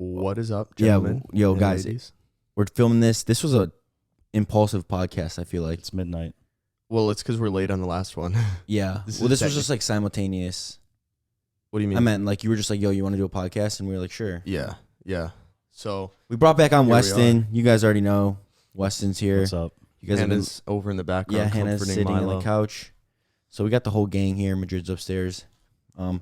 What is up, gentlemen? Yeah, yo, guys, ladies? we're filming this. This was a impulsive podcast, I feel like. It's midnight. Well, it's because we're late on the last one. Yeah. This This is was just like simultaneous. What do you mean? I meant like you were just like, yo, you want to do a podcast? And we were like, sure. Yeah. So We brought back on Here we Weston. You guys already know Weston's here. What's up? You guys Hannah's over in the background, Hannah's comforting sitting Milo. on the couch. So we got the whole gang here. Madrid's upstairs.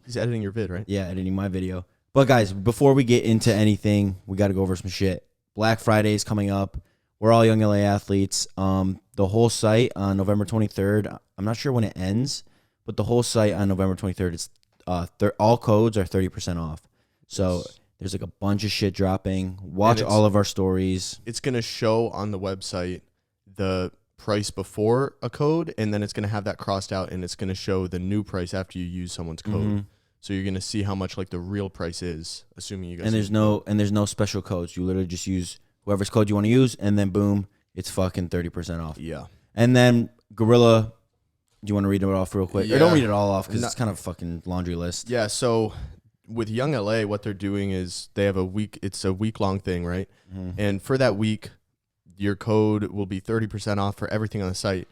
He's editing your vid, right? Yeah, editing my video. But guys, before we get into anything, we got to go over some shit. Black Friday is coming up. We're all young LA athletes. The whole site on November 23rd. I'm not sure when it ends, but the whole site on November 23rd is all codes are 30% off. So there's like a bunch of shit dropping. Watch all of our stories. It's gonna show on the website the price before a code, and then it's gonna have that crossed out, and it's gonna show the new price after you use someone's code. Mm-hmm. So you're gonna see how much like the real price is, assuming you guys. And there's no special codes. You literally just use whoever's code you want to use, and then boom, it's fucking 30% off. Yeah. And then Gorilla, do you want to read it off real quick? Yeah. Or don't read it all off because No. it's kind of a fucking laundry list. Yeah. So with Young LA, what they're doing is they have a week. It's a week-long thing, right? Mm-hmm. And for that week, your code will be 30% off for everything on the site.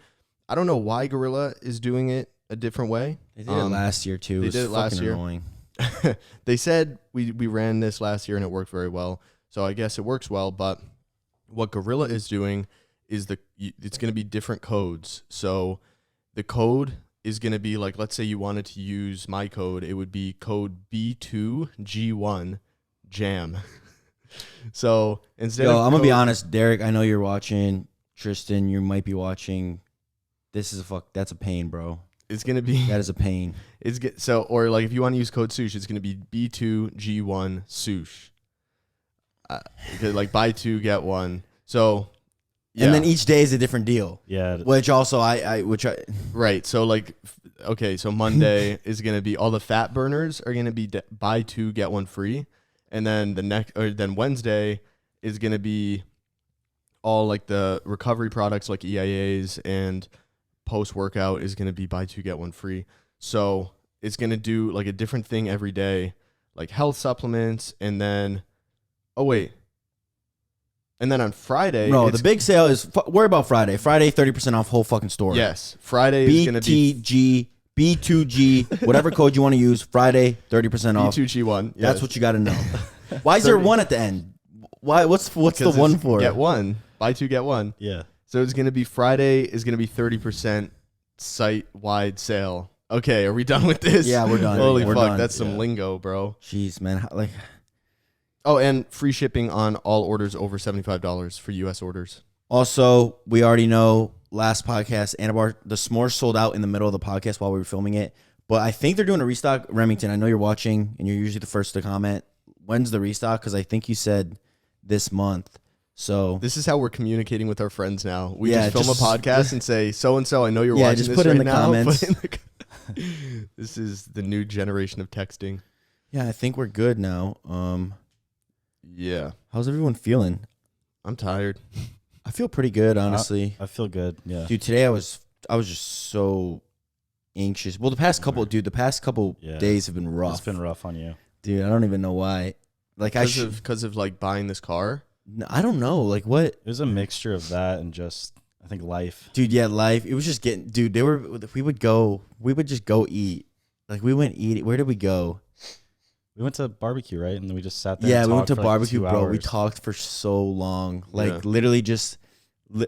I don't know why Gorilla is doing it a different way. They did it last year too. They did it last year. Annoying. They said we ran this last year and it worked very well. So I guess it works well. But what Gorilla is doing is it's going to be different codes. So the code is going to be like, let's say you wanted to use my code. It would be code B2G1 jam. So instead of I'm going to be honest, Derek, I know you're watching. Tristan, you might be watching. That's a pain, bro. It's going to be. That is a pain. Or like if you want to use code Sush, it's going to be B2G1 Sush. Like buy two, get one. So. Yeah. And then each day is a different deal. Yeah. Which also Right. So like, okay. So Monday is going to be all the fat burners are going to be buy two, get one free. And then then Wednesday is going to be all like the recovery products like EIAs, and post-workout is going to be buy two, get one free. So it's going to do like a different thing every day, like health supplements. And then, and then on Friday. No, the big sale is, worry about Friday. Friday, 30% off whole fucking store. Yes. Friday is going to be. B2G, whatever code you want to use, Friday, 30% off. B2G1. Yes. That's what you got to know. Why is there one at the end? Why? What's the one for? Get one. Buy two, get one. Yeah. So it's going to be Friday is going to be 30% site-wide sale. Okay, are we done with this? Yeah, we're done. Holy We're fuck, done. that's some lingo, bro. Jeez, man. Oh, and free shipping on all orders over $75 for U.S. orders. Also, we already know last podcast, Anabar, the s'mores sold out in the middle of the podcast while we were filming it. But I think they're doing a restock. Remington, I know you're watching, and you're usually the first to comment. When's the restock? Because I think you said this month. So this is how we're communicating with our friends now. We Yeah, just film a podcast and say, so-and-so, I know you're watching just this put it right in the now. comments. This is the new generation of texting. yeah, I think we're good now. Yeah. How's everyone feeling? I'm tired. I feel pretty good, honestly. I feel good. Yeah. Dude, today I was just so anxious. Well, the past couple days have been rough. It's been rough on you. Dude, I don't even know why. Like Because of like buying this car? I don't know. Like what? It was a mixture of that and just, I think, life. Dude, yeah, life. It was just getting, dude, we would just go eat. Like we went eating. Where did we go? We went to barbecue, right? And then we just sat there. Yeah, and we went to talked for like barbecue, 2 bro. We hours. talked for so long. Like Yeah. literally just,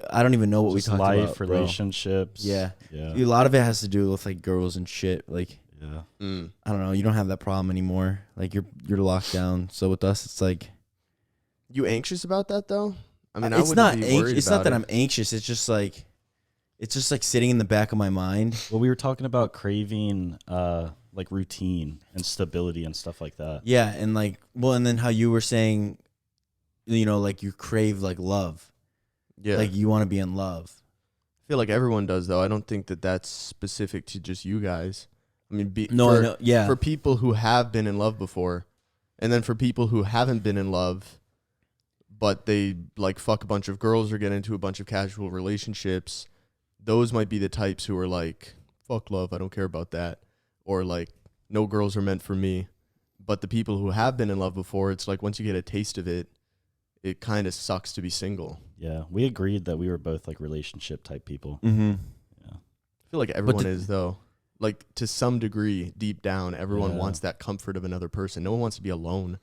I don't even know what Just we talked life, about, bro. relationships. Yeah. Yeah. Dude, a lot of it has to do with like girls and shit. Like, Yeah. I don't know. You don't have that problem anymore. Like you're locked down. So with us, it's like, You anxious about that though? I mean, it's not anxious. It's not that I'm. I'm anxious. It's just like sitting in the back of my mind. Well, we were talking about craving like routine and stability and stuff like that. Yeah, and like, well, and then how you were saying, you know, like you crave like love. Yeah. Like you want to be in love. I feel like everyone does, though. I don't think that that's specific to just you guys. I mean, for people who have been in love before, and then for people who haven't been in love, but they like fuck a bunch of girls or get into a bunch of casual relationships, those might be the types who are like, fuck love, I don't care about that. Or like, no girls are meant for me. But the people who have been in love before, it's like once you get a taste of it, it kind of sucks to be single. Yeah, we agreed that we were both like relationship type people. Mm-hmm. Yeah, I feel like everyone is though. Like to some degree, deep down, everyone Yeah. wants that comfort of another person. No one wants to be alone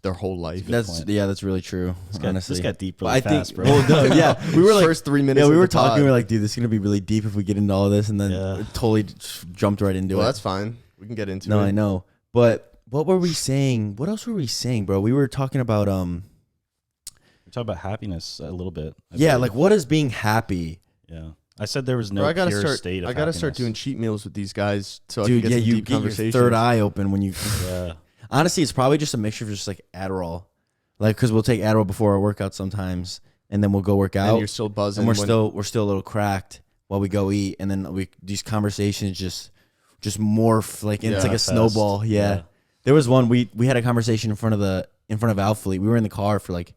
their whole life. Good point. That's really true. This got deep But really fast, bro. well, no, yeah, we were like, first 3 minutes. yeah, we of were the pod. talking. We were like, dude, this is gonna be really deep if we get into all this, and then Yeah. totally just jumped right into Well, it. that's fine. We can get into No, it. I know. But what were we saying? What else were we saying, bro? We were talking about We talked about happiness a little bit. I yeah, believe. like what is being happy? Yeah, I said there was no Bro, I gotta pure start. state of I gotta start happiness. doing cheat meals with these guys so Dude, I can yeah, get some you deep get your conversations. third eye open when you. Yeah, Honestly, it's probably just a mixture of just like Adderall, like because we'll take Adderall before our workout sometimes, and then we'll go work And out, you're still buzzing. and we're when- still a little cracked while we go eat, and then these conversations just morph like it's Yeah. like a Fast. snowball. Yeah. There was one we had a conversation in front of Alfleet. We were in the car for like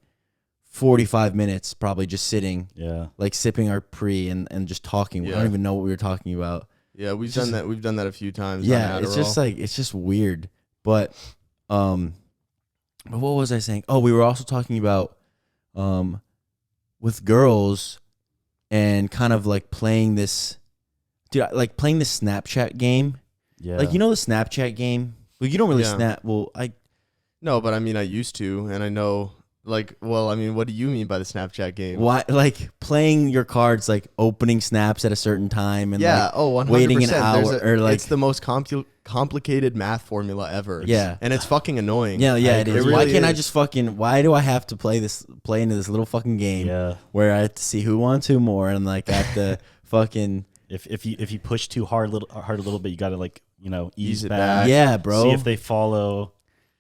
45 minutes, probably just sitting, yeah. like sipping our pre and just talking. I Yeah. don't even know what we were talking about. Yeah, we've It's done just- that. We've done that a few times. Yeah, on it's Adderall. just like it's just weird. But what was I saying? Oh, we were also talking about with girls and kind of like playing this playing this Snapchat game. Yeah. Like, you know the Snapchat game? Well, you don't really Yeah. snap. Well, No, but I mean, I used to, and I know. Like, well, I mean, what do you mean by the Snapchat game? why like playing your cards, like opening snaps at a certain time and Yeah. like, Oh, 100%. waiting an There's hour or, like- it's the most complicated math formula ever. Yeah. And it's fucking annoying. yeah, it is. It Why really can't I is. just fucking? Why do I have to play into this little fucking game yeah. where I have to see who wants who more and like I have to fucking If you push too hard a little bit, you gotta like ease it back. back. yeah, bro. See if they follow.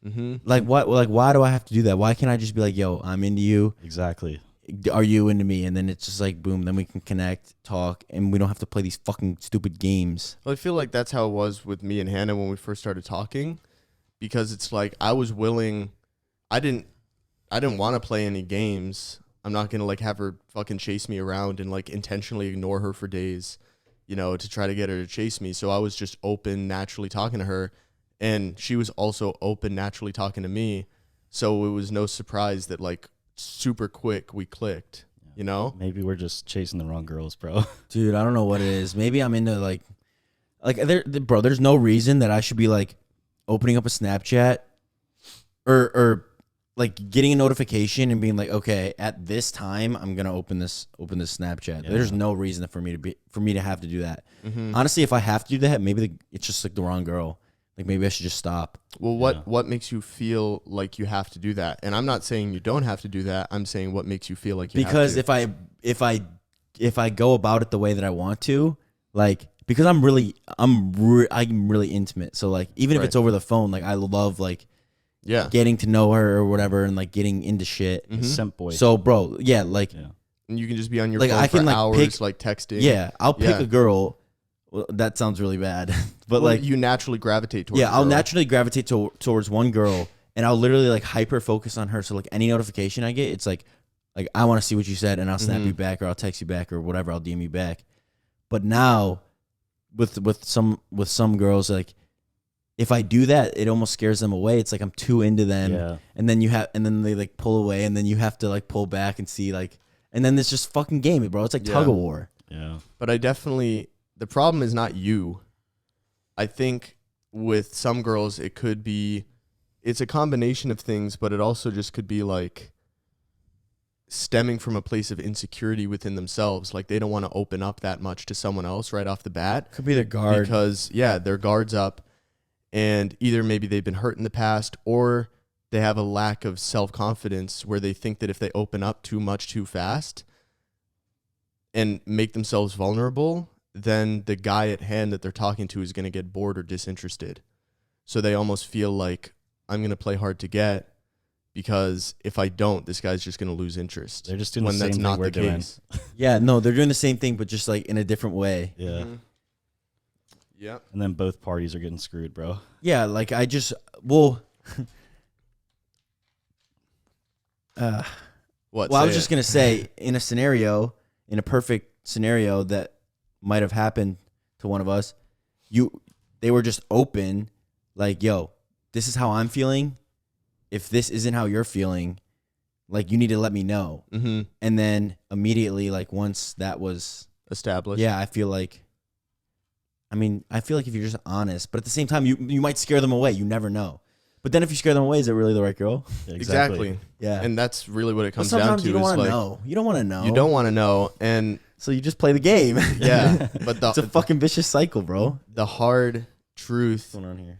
Mm-hmm. like what? Like why do I have to do that? Why can't I just be like, yo, I'm into you. Exactly. Are you into me? And then it's just like boom. Then we can connect, talk, and we don't have to play these fucking stupid games. Well, I feel like that's how it was with me and Hannah when we first started talking, because it's like I was willing. I didn't want to play any games. I'm not gonna like have her fucking chase me around and like intentionally ignore her for days, to try to get her to chase me. So I was just open, naturally talking to her, and she was also open, naturally talking to me. So it was no surprise that like super quick we clicked. Maybe we're just chasing the wrong girls, bro. Dude, I don't know what it is. Maybe I'm into like bro. There's no reason that I should be like opening up a Snapchat or like getting a notification and being like, okay, at this time I'm gonna open this Snapchat. Yeah. There's no reason for me to have to do that. Mm-hmm. Honestly, if I have to do that, maybe it's just like the wrong girl. Like maybe I should just stop. Well, Yeah. what makes you feel like you have to do that? And I'm not saying you don't have to do that. I'm saying what makes you feel like you Because have to. if I go about it the way that I want to, like because I'm really intimate. So like even if Right. it's over the phone, like I love like Yeah. getting to know her or whatever and like getting into shit. Mhm. Simp boy. So bro, yeah, like yeah. And you can just be on your Like, phone I for can, like, hours, pick- like texting. yeah, I'll pick Yeah. a girl. Well, that sounds really bad, but Well, like you naturally gravitate towards. yeah, a I'll girl. naturally gravitate towards one girl, and I'll literally like hyper focus on her. So like any notification I get, it's like I want to see what you said, and I'll snap Mhm. you back, or I'll text you back, or whatever. I'll DM you back. But now, with some girls, like if I do that, it almost scares them away. It's like I'm too into them, Yeah. and then they like pull away, and then you have to like pull back and see like, and then it's just fucking game, bro. It's like Yeah. tug of war. Yeah. But the problem is not you. I think with some girls, it's a combination of things, but it also just could be like stemming from a place of insecurity within themselves. Like they don't want to open up that much to someone else right off the bat. Could be their guard. Because, yeah, their guard's up, and either maybe they've been hurt in the past or they have a lack of self-confidence where they think that if they open up too much too fast and make themselves vulnerable, then the guy at hand that they're talking to is going to get bored or disinterested. So they almost feel like, I'm going to play hard to get because if I don't, this guy's just going to lose interest. They're just doing when the same that's thing not we're the doing. case. Yeah, no, they're doing the same thing, but just like in a different way. Yeah. Mhm. Yep. And then both parties are getting screwed, bro. Yeah, like I just well, What? well, I Say was just it. gonna say in a perfect scenario that might have happened to one of us, they were just open, like, yo, this is how I'm feeling. If this isn't how you're feeling, like, you need to let me know. Mm-hmm. And then immediately, like, once that was Established. yeah, I feel like if you're just honest, but at the same time, you might scare them away. You never know. But then if you scare them away, is it really the right girl? Exactly. Yeah. And that's really what it comes But down sometimes to. you don't want to like, know. You don't want to know. You don't want to know. And So you just play the game. yeah, but It's a fucking vicious cycle, bro. the hard truth, What's going on here?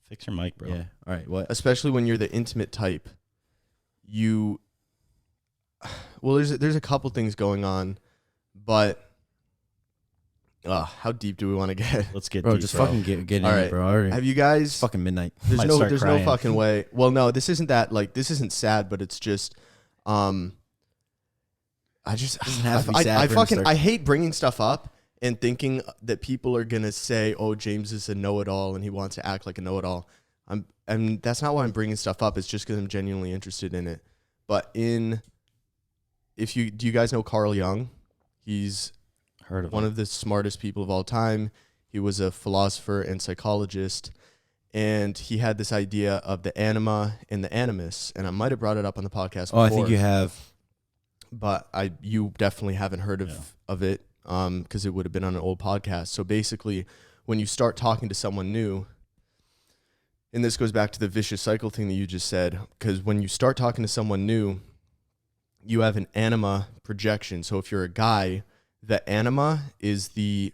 Fix your mic, bro. Yeah. All right. What? especially when you're the intimate type, there's a couple things going on, but how deep do we want to get? Let's get Bro, deep, just bro. fucking get in All it, right. bro. Already. Have you guys? It's fucking midnight. There's Might no start crying. fucking way. Well, no, this isn't that. Like, this isn't sad, but it's just, I just, Doesn't have to be sad I for him to fucking, start- I hate bringing stuff up and thinking that people are gonna say, "Oh, James is a know-it-all and he wants to act like a know-it-all." And that's not why I'm bringing stuff up. It's just because I'm genuinely interested in it. But do you guys know Carl Jung? He's Heard of one him. of the smartest people of all time. He was a philosopher and psychologist, and he had this idea of the anima and the animus. And I might have brought it up on the podcast before. Oh, I think you have. But you definitely haven't heard of it because it would have been on an old podcast. So basically, when you start talking to someone new, and this goes back to the vicious cycle thing that you just said, because when you start talking to someone new, you have an anima projection. So if you're a guy, the anima is the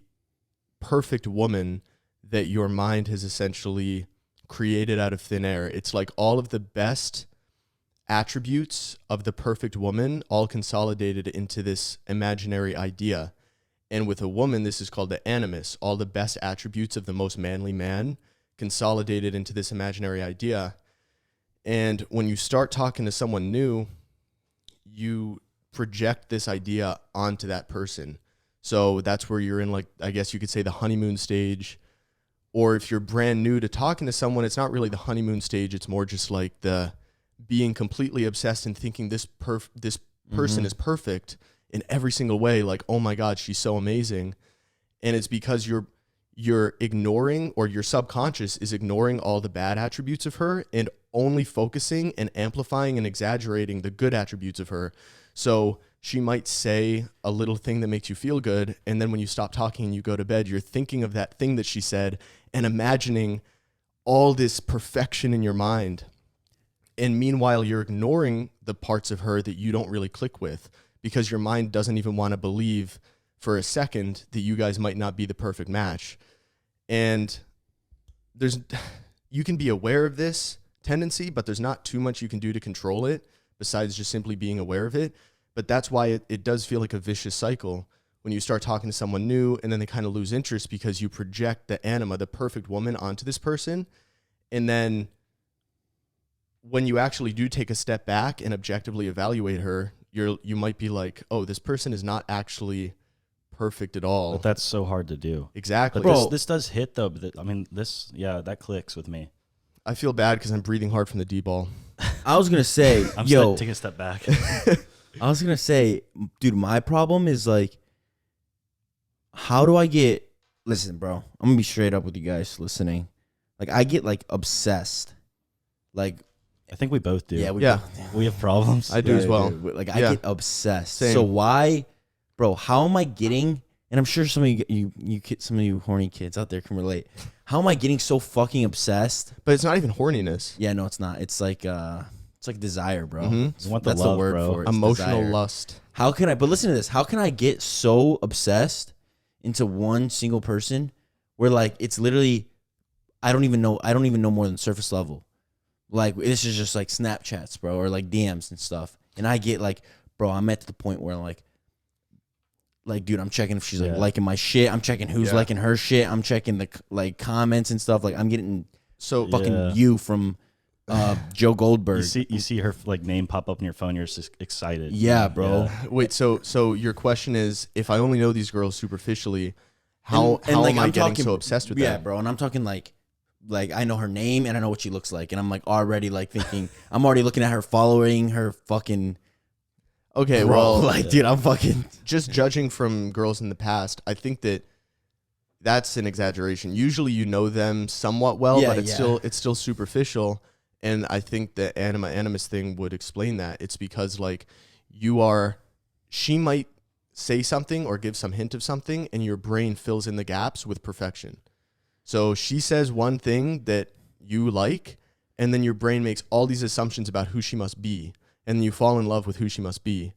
perfect woman that your mind has essentially created out of thin air. It's like all of the best attributes of the perfect woman all consolidated into this imaginary idea. And with a woman, this is called the animus, all the best attributes of the most manly man consolidated into this imaginary idea. And when you start talking to someone new, you project this idea onto that person. So that's where you're in, like, I guess you could say the honeymoon stage. Or if you're brand new to talking to someone, it's not really the honeymoon stage. It's more just like the being completely obsessed and thinking this person is perfect in every single way. Like, oh my God, she's so amazing. And it's because you're ignoring, or your subconscious is ignoring all the bad attributes of her and only focusing and amplifying and exaggerating the good attributes of her. So she might say a little thing that makes you feel good, and then when you stop talking and you go to bed, you're thinking of that thing that she said and imagining all this perfection in your mind. And meanwhile, you're ignoring the parts of her that you don't really click with, because your mind doesn't even want to believe for a second that you guys might not be the perfect match. And you can be aware of this tendency, but there's not too much you can do to control it besides just simply being aware of it. But that's why it does feel like a vicious cycle when you start talking to someone new and then they kind of lose interest because you project the anima, the perfect woman, onto this person. And then when you actually do take a step back and objectively evaluate her, you might be like, oh, this person is not actually perfect at all. But that's so hard to do. Exactly. But this does hit, though. But that clicks with me. I feel bad because I'm breathing hard from the D ball. I was gonna say, I'm taking a step back. I was gonna say, dude, my problem is like, how do I get? Listen, bro, I'm gonna be straight up with you guys listening. Like, I get like obsessed. Like, I think we both do. yeah, We have problems. I do as well. dude. Like, I Yeah. get obsessed. Same. So why, bro? How am I getting? And I'm sure some of some of you horny kids out there can relate. How am I getting so fucking obsessed? But it's not even horniness. Yeah, no, it's not. It's like desire, bro. Mhm. You want the That's love, the word bro. for it. It's Emotional desire. lust. How can I? But listen to this. How can I get so obsessed into one single person where, like, it's literally I don't even know more than surface level. Like, this is just like Snapchats, bro, or like DMs and stuff. And I get like, bro, I'm at the point where like, dude, I'm checking if she's like liking my shit. I'm checking who's liking her shit. I'm checking the like comments and stuff. Like, I'm getting fucking you from Joe Goldberg. You see her like name pop up in your phone. You're just excited. Yeah, bro. Yeah. Wait, so your question is, if I only know these girls superficially, how like, am I I'm getting talking- so obsessed with Yeah, that? bro. And I'm talking like I know her name and I know what she looks like, and I'm like already like thinking I'm already looking at her, following her fucking. Okay, Bro, well, like, dude, I'm fucking. just judging from girls in the past, I think that that's an exaggeration. Usually you know them somewhat well, Yeah, but it's yeah. still superficial. And I think the animus thing would explain that. It's because like she might say something or give some hint of something, and your brain fills in the gaps with perfection. So she says one thing that you like, and then your brain makes all these assumptions about who she must be, and then you fall in love with who she must be.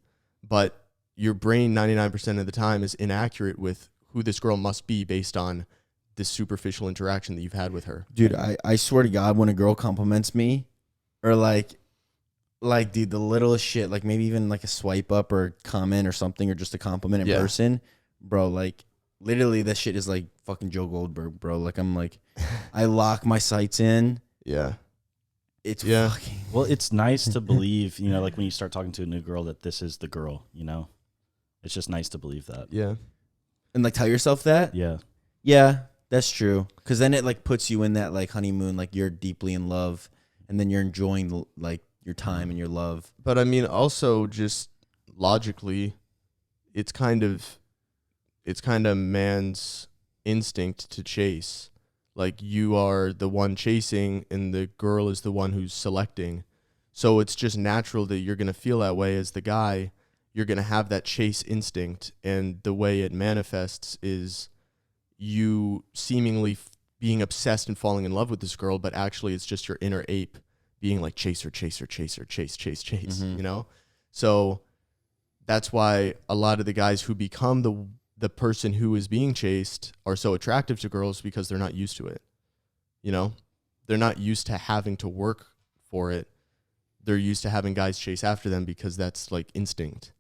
But your brain 99% of the time is inaccurate with who this girl must be based on this superficial interaction that you've had with her. Dude, I swear to God, when a girl compliments me, or like, dude, the littlest shit, like maybe even like a swipe up or comment or something, or just a compliment in person, bro, like, literally that shit is like fucking Joe Goldberg, bro. Like, I'm like, I lock my sights in. Yeah. It's Yeah. fucking... Well, it's nice to believe, you know, like when you start talking to a new girl that this is the girl, you know? It's just nice to believe that. Yeah. And like tell yourself that? Yeah. Yeah, that's true. Because then it like puts you in that like honeymoon, like you're deeply in love, and then you're enjoying like your time and your love. But I mean, also just logically, it's kind of man's instinct to chase. Like you are the one chasing and the girl is the one who's selecting. So it's just natural that you're going to feel that way as the guy. You're going to have that chase instinct, and the way it manifests is you seemingly being obsessed and falling in love with this girl, but actually it's just your inner ape being like chaser, chaser, chaser, chase, chase, chase, Mm-hmm. you know? So that's why a lot of the guys who become the person who is being chased are so attractive to girls, because they're not used to it. You know? They're not used to having to work for it. They're used to having guys chase after them because that's like instinct.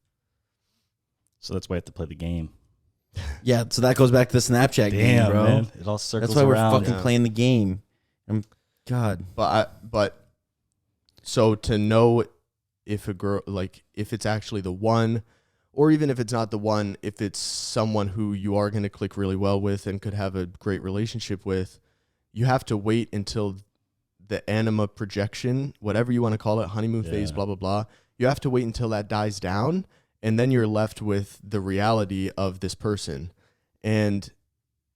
So that's why I have to play the game. Yeah, so that goes back to the Snapchat game, Damn, bro. man. It all circles That's why around. we're fucking Yeah. playing the game. God. But so to know if a girl, like if it's actually the one, or even if it's not the one, if it's someone who you are going to click really well with and could have a great relationship with, you have to wait until the Anima Projection, whatever you want to call it, honeymoon phase, Yeah. blah, blah, blah. You have to wait until that dies down, and then you're left with the reality of this person. And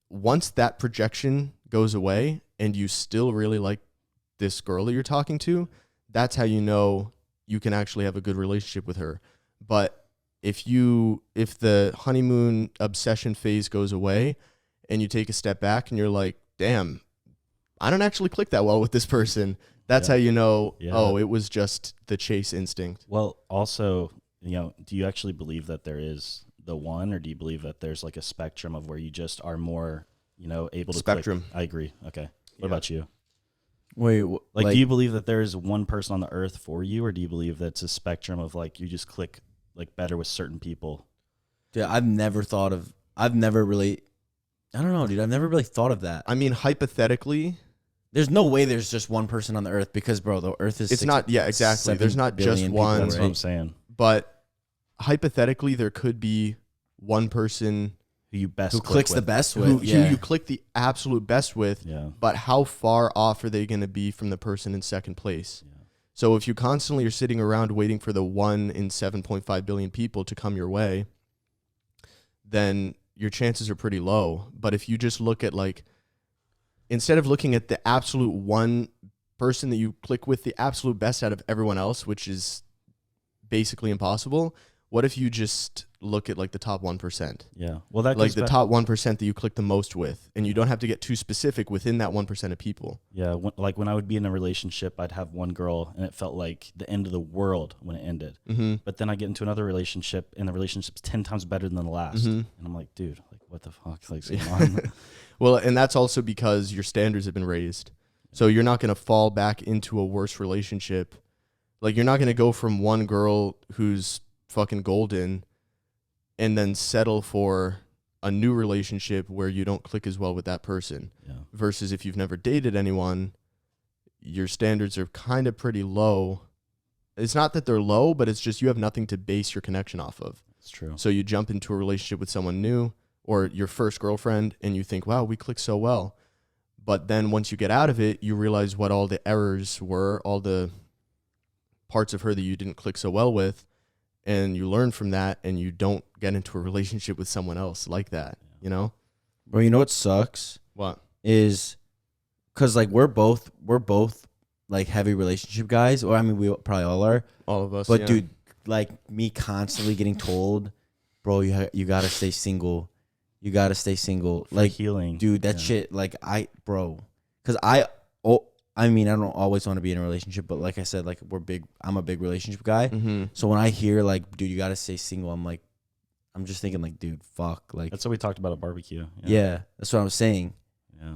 once that projection goes away and you still really like this girl that you're talking to, that's how you know you can actually have a good relationship with her. But if the honeymoon obsession phase goes away and you take a step back and you're like, damn, I don't actually click that well with this person, that's Yeah. how you know, Yeah. oh, it was just the chase instinct. Well, also, you know, do you actually believe that there is the one, or do you believe that there's like a spectrum of where you just are more, you know, able to Spectrum. click? I agree. Okay. What Yeah. about you? Wait, Like, do you believe that there is one person on the earth for you, or do you believe that's a spectrum of like you just click like better with certain people? Dude, I've never really, I don't know, dude. I've never really thought of that. I mean, hypothetically, There's no way there's just one person on the earth, because, bro, the earth is it's not, yeah, exactly. 7 There's not just billion people, one, That's what I'm right? saying. but hypothetically, there could be one person Who you best Who click clicks the with. best who with? Yeah. you click the absolute best with, Yeah. but how far off are they going to be from the person in second place? Yeah. So if you constantly are sitting around waiting for the 1 in 7.5 billion people to come your way, then your chances are pretty low. But if you just look at like, instead of looking at the absolute one person that you click with the absolute best out of everyone else, which is basically impossible, what if you just look at like the top 1%? Yeah. Well, that Like goes the back- top 1% that you click the most with, and you don't have to get too specific within that 1% of people. Yeah, like when I would be in a relationship, I'd have one girl, and it felt like the end of the world when it ended. Mm-hmm. But then I get into another relationship, and the relationship's 10 times better than the last. Mhm. And I'm like, dude, like what the fuck? Like, come on. Well, and that's also because your standards have been raised. So you're not going to fall back into a worse relationship. Like you're not going to go from one girl who's fucking golden and then settle for a new relationship where you don't click as well with that person. Yeah. Versus if you've never dated anyone, your standards are kind of pretty low. It's not that they're low, but it's just you have nothing to base your connection off of. It's true. So you jump into a relationship with someone new or your first girlfriend and you think, wow, we click so well. But then once you get out of it, you realize what all the errors were, all the parts of her that you didn't click so well with. And you learn from that and you don't get into a relationship with someone else like that, you know? Bro, you know what sucks What? is because like we're both like heavy relationship guys, or I mean we probably all are. All of us. But yeah. dude, like me constantly getting told, bro, you gotta stay single. You gotta stay single. For Like healing. dude, that shit. Like because I mean I don't always want to be in a relationship, but like I said, like I'm a big relationship guy. Mm-hmm. So when I hear like, dude, you gotta stay single, I'm just thinking like, dude, fuck, like That's what we talked about at barbecue. yeah, that's what I'm saying. Yeah.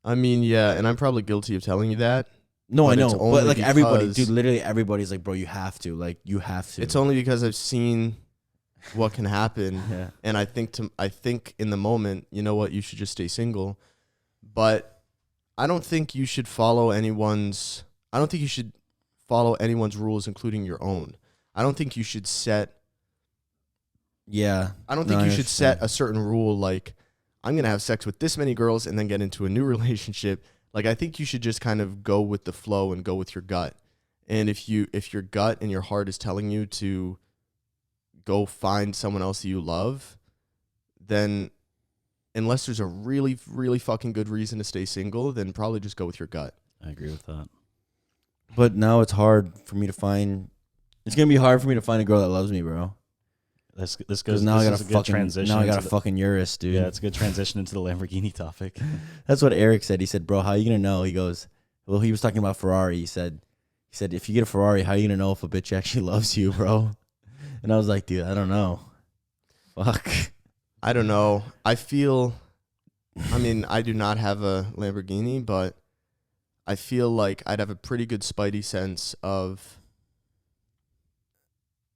I mean, yeah, and I'm probably guilty of telling you that. No, I But it's know, only but like everybody, because- dude, literally everybody's like, bro, you have to, like, you have to. It's only because I've seen what can happen, yeah, and I think in the moment, you know what, you should just stay single. But I don't think you should follow anyone's. I don't think you should follow anyone's rules, including your own. I don't think you should set. yeah. I don't think No, you I should set a certain rule like I'm gonna have sex with this many girls and then get into a new relationship. Like I think you should just kind of go with the flow and go with your gut. And if your gut and your heart is telling you to go find someone else that you love, then unless there's a really, really fucking good reason to stay single, then probably just go with your gut. I agree with that. But now it's hard for me to find. It's gonna be hard for me to find a girl that loves me, bro. This Because goes. now This I got is a a good fucking transition. now I got a into the- fucking Urus, dude. Yeah, it's a good transition into the Lamborghini topic. That's what Eric said. He said, bro, how you gonna know? He goes, well, he was talking about Ferrari. He said, if you get a Ferrari, how you gonna know if a bitch actually loves you, bro? And I was like, dude, I don't know. Fuck. I don't know. I mean, I do not have a Lamborghini, but I feel like I'd have a pretty good spidey sense of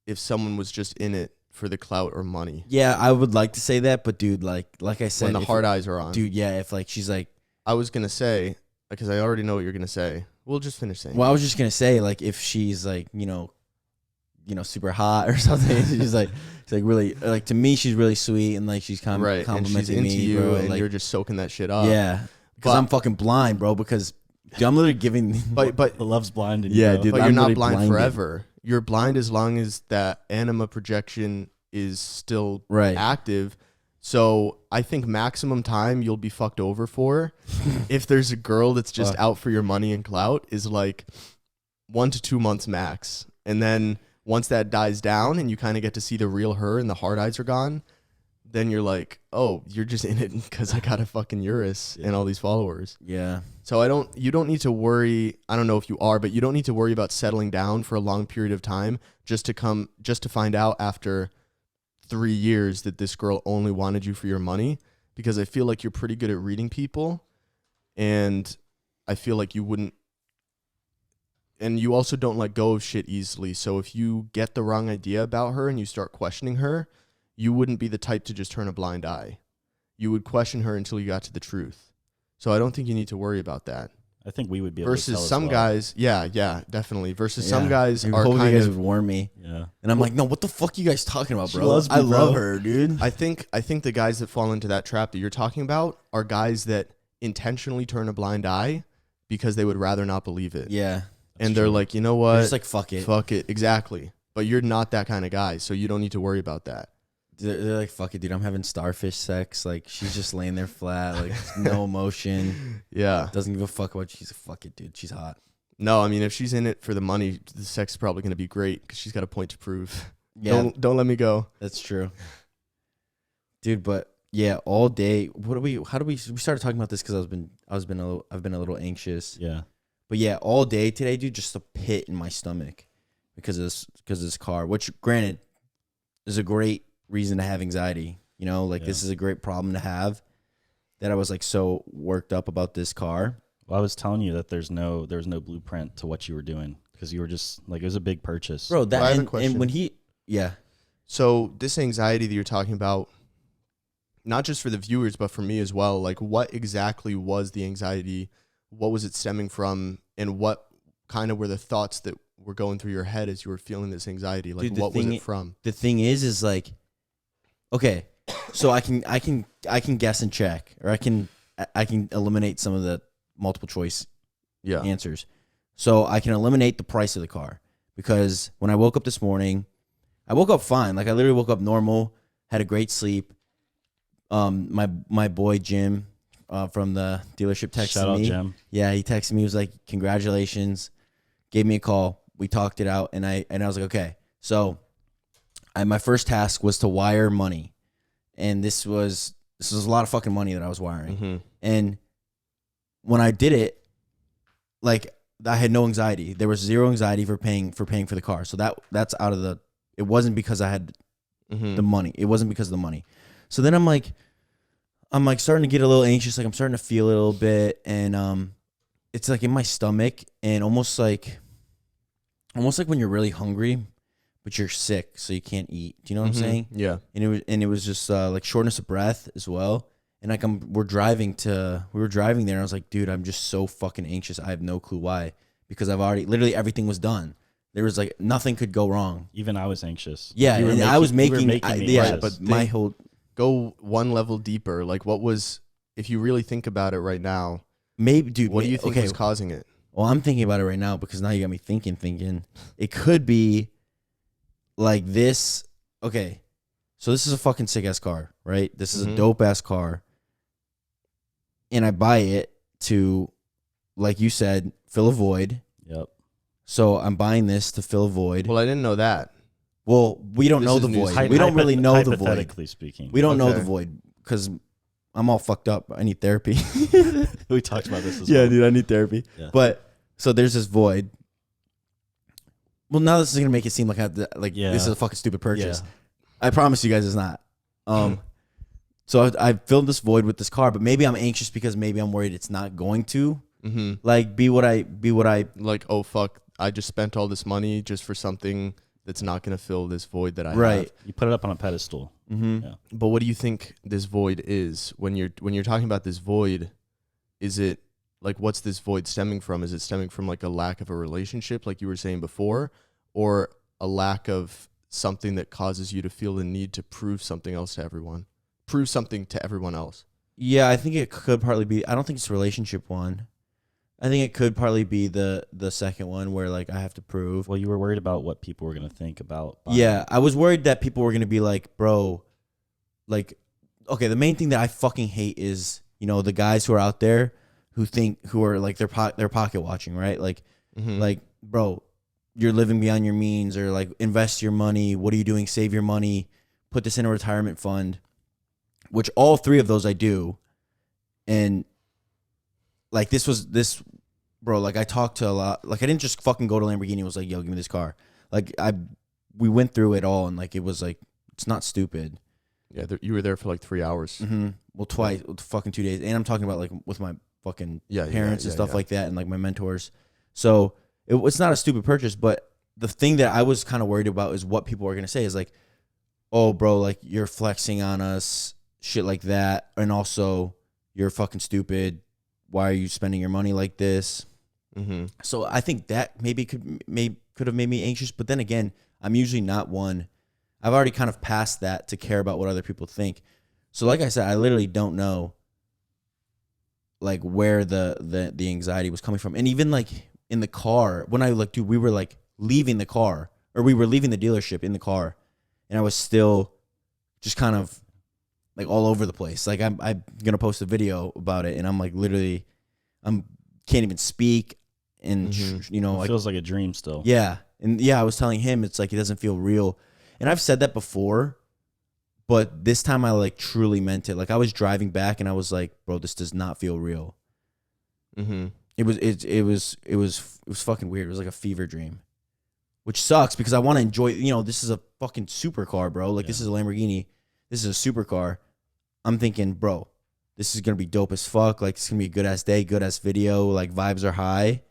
if someone was just in it for the clout or money. Yeah, I would like to say that, but dude, like I said, When the if- hard eyes are on. dude, yeah, if like she's like, I was going to say, because I already know what you're going to say. We'll just finish saying. well, I was just gonna say, like, if she's like, super hot or something, she's like really, like to me, she's really sweet and like she's right. And she's complimenting into me, you, bro. and Like, you're just soaking that shit up. yeah, because But- I'm fucking blind, bro. Because dude, I'm literally giving. But The love's blind. And Yeah, you know. dude. but I'm you're not really blind blinded. forever. You're blind as long as that anima projection is still Right. active. So I think maximum time you'll be fucked over for if there's a girl that's just Fuck. out for your money and clout is like 1 to 2 months max. And then once that dies down and you kind of get to see the real her and the hard eyes are gone, then you're like, oh, you're just in it because I got a fucking Urus and all these followers. Yeah. So you don't need to worry. I don't know if you are, but you don't need to worry about settling down for a long period of time just to find out after 3 years that this girl only wanted you for your money, because I feel like you're pretty good at reading people, and I feel like you wouldn't, and you also don't let go of shit easily. So if you get the wrong idea about her and you start questioning her, you wouldn't be the type to just turn a blind eye. You would question her until you got to the truth. So I don't think you need to worry about that. I think we would be able to Versus tell as some well. guys, yeah, definitely. Versus some Yeah. guys I are hope you kind guys of. would warn me. Yeah. And I'm like, no, what the fuck are you guys talking about, She bro? loves me, I love bro. her, dude. I think the guys that fall into that trap that you're talking about are guys that intentionally turn a blind eye because they would rather not believe it. Yeah. And they're true. like, you know They're what? just like, fuck it. Fuck it. Exactly. But you're not that kind of guy, so you don't need to worry about that. They're like, fuck it, dude. I'm having starfish sex. Like, she's just laying there flat, like, no emotion. Yeah. Doesn't give a fuck about. She's like, fuck it, dude. She's hot. No, I mean, if she's in it for the money, the sex is probably going to be great because she's got a point to prove. Yeah, Don't let me go. that's true, dude. But yeah, all day. We started talking about this because I've been a little anxious. Yeah. But yeah, all day today, dude, just a pit in my stomach because of this car. Which, granted, is a great reason to have anxiety. You know, like this is a great problem to have. That I was like so worked up about this car. Well, I was telling you that there was no blueprint to what you were doing because you were just like, it was a big purchase. Bro, that Well, I have a and question. when he So this anxiety that you're talking about, not just for the viewers, but for me as well, like what exactly was the anxiety? What was it stemming from? And what kind of were the thoughts that were going through your head as you were feeling this anxiety? Like, Dude, the what was thing it from? the thing is like, okay, so I can guess and check, or I can eliminate some of the multiple choice Yeah. answers. So I can eliminate the price of the car because when I woke up this morning, I woke up fine. Like I literally woke up normal, had a great sleep. My boy Jim from the dealership texted Shout out me. Jim. Yeah, he texted me. He was like, "Congratulations." Gave me a call. We talked it out, and I was like, "Okay." So, my first task was to wire money, and this was a lot of fucking money that I was wiring. Mm-hmm. And when I did it, like I had no anxiety. There was zero anxiety for paying for the car. So that's out of the. It wasn't because I had the money. It wasn't because of the money. So then I'm like starting to get a little anxious. Like I'm starting to feel a little bit, and it's like in my stomach, and almost like when you're really hungry, but you're sick, so you can't eat. Do you know what I'm saying? Yeah. And it was just like shortness of breath as well. And like we were driving there, and I was like, dude, I'm just so fucking anxious. I have no clue why, because I've already literally everything was done. There was like nothing could go wrong. Even I was anxious. Yeah, and I was making me anxious. But my whole go one level deeper. Like, what was, if you really think about it right now, maybe, dude. what do you think was causing it? Well, I'm thinking about it right now because now you got me thinking. It could be like this. Okay, so this is a fucking sick ass car, right? This is a dope ass car, and I buy it to, like you said, fill a void. Yep. So I'm buying this to fill a void. Well, I didn't know that. Well, we don't This know is the news void. to We me. don't really know the void. Hypothetically speaking. We don't know Okay. the void because I'm all fucked up. I need therapy. We talked about this as Yeah, well. dude, I need therapy. Yeah. But so there's this void. Well, now this is gonna make it seem like Yeah. this is a fucking stupid purchase. Yeah. I promise you guys, it's not. So I filled this void with this car, but maybe I'm anxious because maybe I'm worried it's not going to like be what I Like, oh fuck, I just spent all this money just for something that's not going to fill this void that I right. You put it up on a pedestal. Mm-hmm. Yeah. But what do you think this void is when you're talking about this void? Is it like, what's this void stemming from? Is it stemming from like a lack of a relationship, like you were saying before, or a lack of something that causes you to feel the need to prove something else to everyone, prove something to everyone else? Yeah, I think it could partly be. I don't think it's a relationship one. I think it could partly be the second one where like I have to prove. Well, you were worried about what people were going to think about buying Yeah, it. I was worried that people were gonna be like, bro, like, okay. The main thing that I fucking hate is the guys who are out there who are like they're pocket watching, right? Like, like, bro, you're living beyond your means, or like invest your money. What are you doing? Save your money. Put this in a retirement fund. Which all three of those I do, and like this, bro. Like I talked to a lot. Like I didn't just fucking go to Lamborghini and was like, "Yo, give me this car." Like we went through it all, and like it was like it's not stupid. Yeah, you were there for like 3 hours. Well, twice, fucking 2 days, and I'm talking about like with my fucking parents and stuff like that, and like my mentors. So it's not a stupid purchase, but the thing that I was kind of worried about is what people are gonna say is like, "Oh, bro, like you're flexing on us." Shit like that, and also you're fucking stupid. Why are you spending your money like this? So I think that maybe could have made me anxious. But then again, I'm usually not one. I've already kind of passed that to care about what other people think. So like I said, I literally don't know like where the anxiety was coming from. And even like in the car, when I like, dude, we were like leaving the car, or we were leaving the dealership in the car, and I was still just kind of like all over the place. Like I'm gonna post a video about it, and I'm like literally, can't even speak, and It like feels like a dream still. yeah, and yeah, I was telling him it's like it doesn't feel real, and I've said that before, but this time I like truly meant it. Like I was driving back, and I was like, bro, this does not feel real. It was fucking weird. It was like a fever dream, which sucks because I want to enjoy. This is a fucking supercar, bro. Like this is a Lamborghini. This is a supercar. I'm thinking, bro, this is gonna be dope as fuck. Like it's gonna be a good ass day, good ass video. Like vibes are high,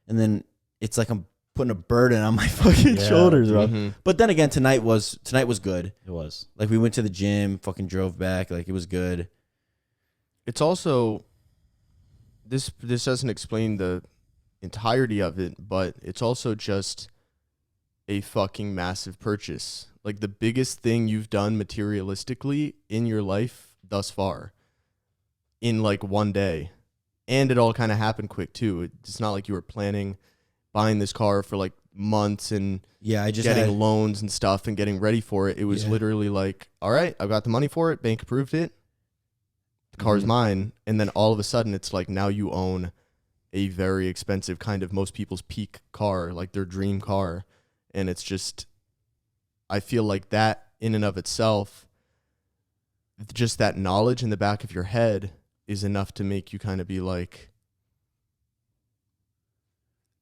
and then it's like I'm putting a burden on my fucking shoulders, bro. But then again, tonight was good. It was. Like we went to the gym, fucking drove back. Like it was good. It's also this doesn't explain the entirety of it, but it's also just a fucking massive purchase. Like the biggest thing you've done materialistically in your life thus far in like one day. And it all kind of happened quick too. It's not like you were planning buying this car for like months and I just getting loans and stuff and getting ready for it. It was literally like, all right, I've got the money for it. Bank approved it. the car's mine. And then all of a sudden it's like now you own a very expensive kind of most people's peak car, like their dream car. And it's just, I feel like that in and of itself, just that knowledge in the back of your head is enough to make you kind of be like,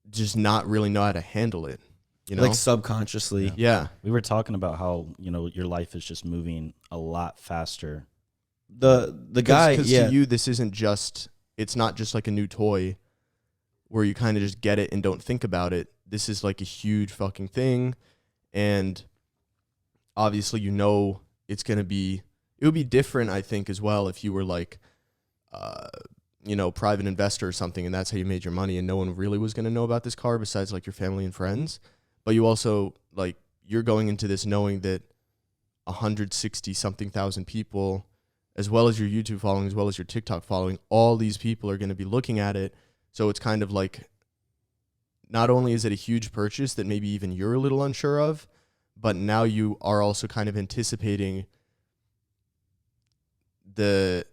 just not really know how to handle it, you know? Like subconsciously. Yeah. We were talking about how, you know, your life is just moving a lot faster. The guy, Because yeah. to you, this isn't just, it's not just like a new toy where you kind of just get it and don't think about it. This is like a huge fucking thing. And obviously, you know, it would be different, I think, as well if you were like, you know, private investor or something, and that's how you made your money, and no one really was going to know about this car besides like your family and friends. But you also, like, you're going into this knowing that 160 something thousand people, as well as your YouTube following, as well as your TikTok following, all these people are going to be looking at it. So it's kind of like, not only is it a huge purchase that maybe even you're a little unsure of, but now you are also kind of anticipating the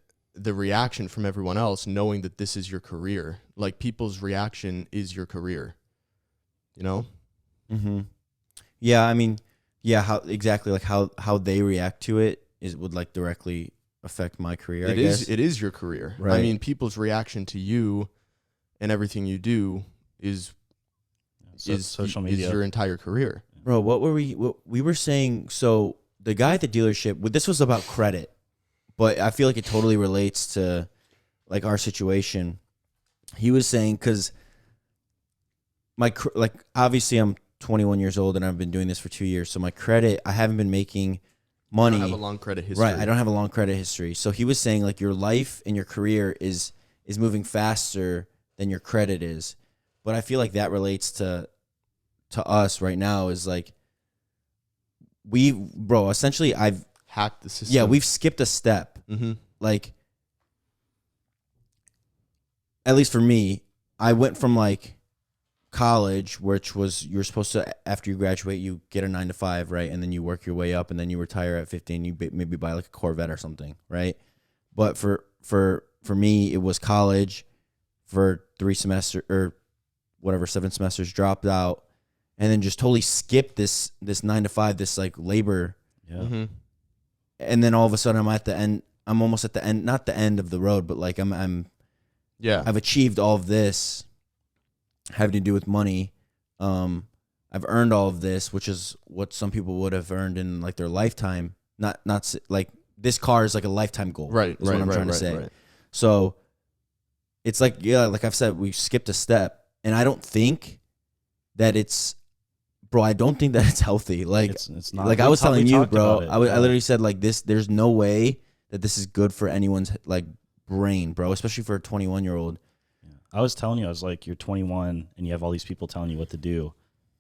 reaction from everyone else, knowing that this is your career. Like, people's reaction is your career, you know? Mm-hmm. Yeah, I mean, yeah, how exactly, like how they react to it would like directly affect my career. I guess It is your career. Right. I mean, people's reaction to you and everything you do is Social media. is your entire career. Bro, what we were saying? So the guy at the dealership, this was about credit, but I feel like it totally relates to like our situation. He was saying, because like obviously I'm 21 years old and I've been doing this for 2 years, so my credit, I haven't been making money. I don't have a long credit history. Right, I don't have a long credit history. So he was saying like your life and your career is moving faster than your credit is. But I feel like that relates to us right now is like essentially I've hacked the system. Yeah, we've skipped a step. Mm-hmm. Like, at least for me, I went from like college, which was you're supposed to, after you graduate, you get a 9 to 5, right? And then you work your way up and then you retire at 50 and you maybe buy like a Corvette or something, right? But for me, it was college for 3 semesters or whatever, 7 semesters, dropped out, and then just totally skipped this 9 to 5, this like labor. Yeah. Mm-hmm. And then all of a sudden I'm at the end. I'm almost at the end, not the end of the road, but like I've achieved all of this having to do with money. I've earned all of this, which is what some people would have earned in like their lifetime. Not like this car is like a lifetime goal. Right. Is what I'm trying to say. Right. So it's like, yeah, like I've said, we skipped a step, and I don't think that it's, bro, I don't think that it's healthy. Like, it's not. like I was telling you, bro, I Yeah. literally said like this, there's no way that this is good for anyone's like brain, bro, especially for a 21-year-old. Yeah. I was telling you, I was like, you're 21 and you have all these people telling you what to do,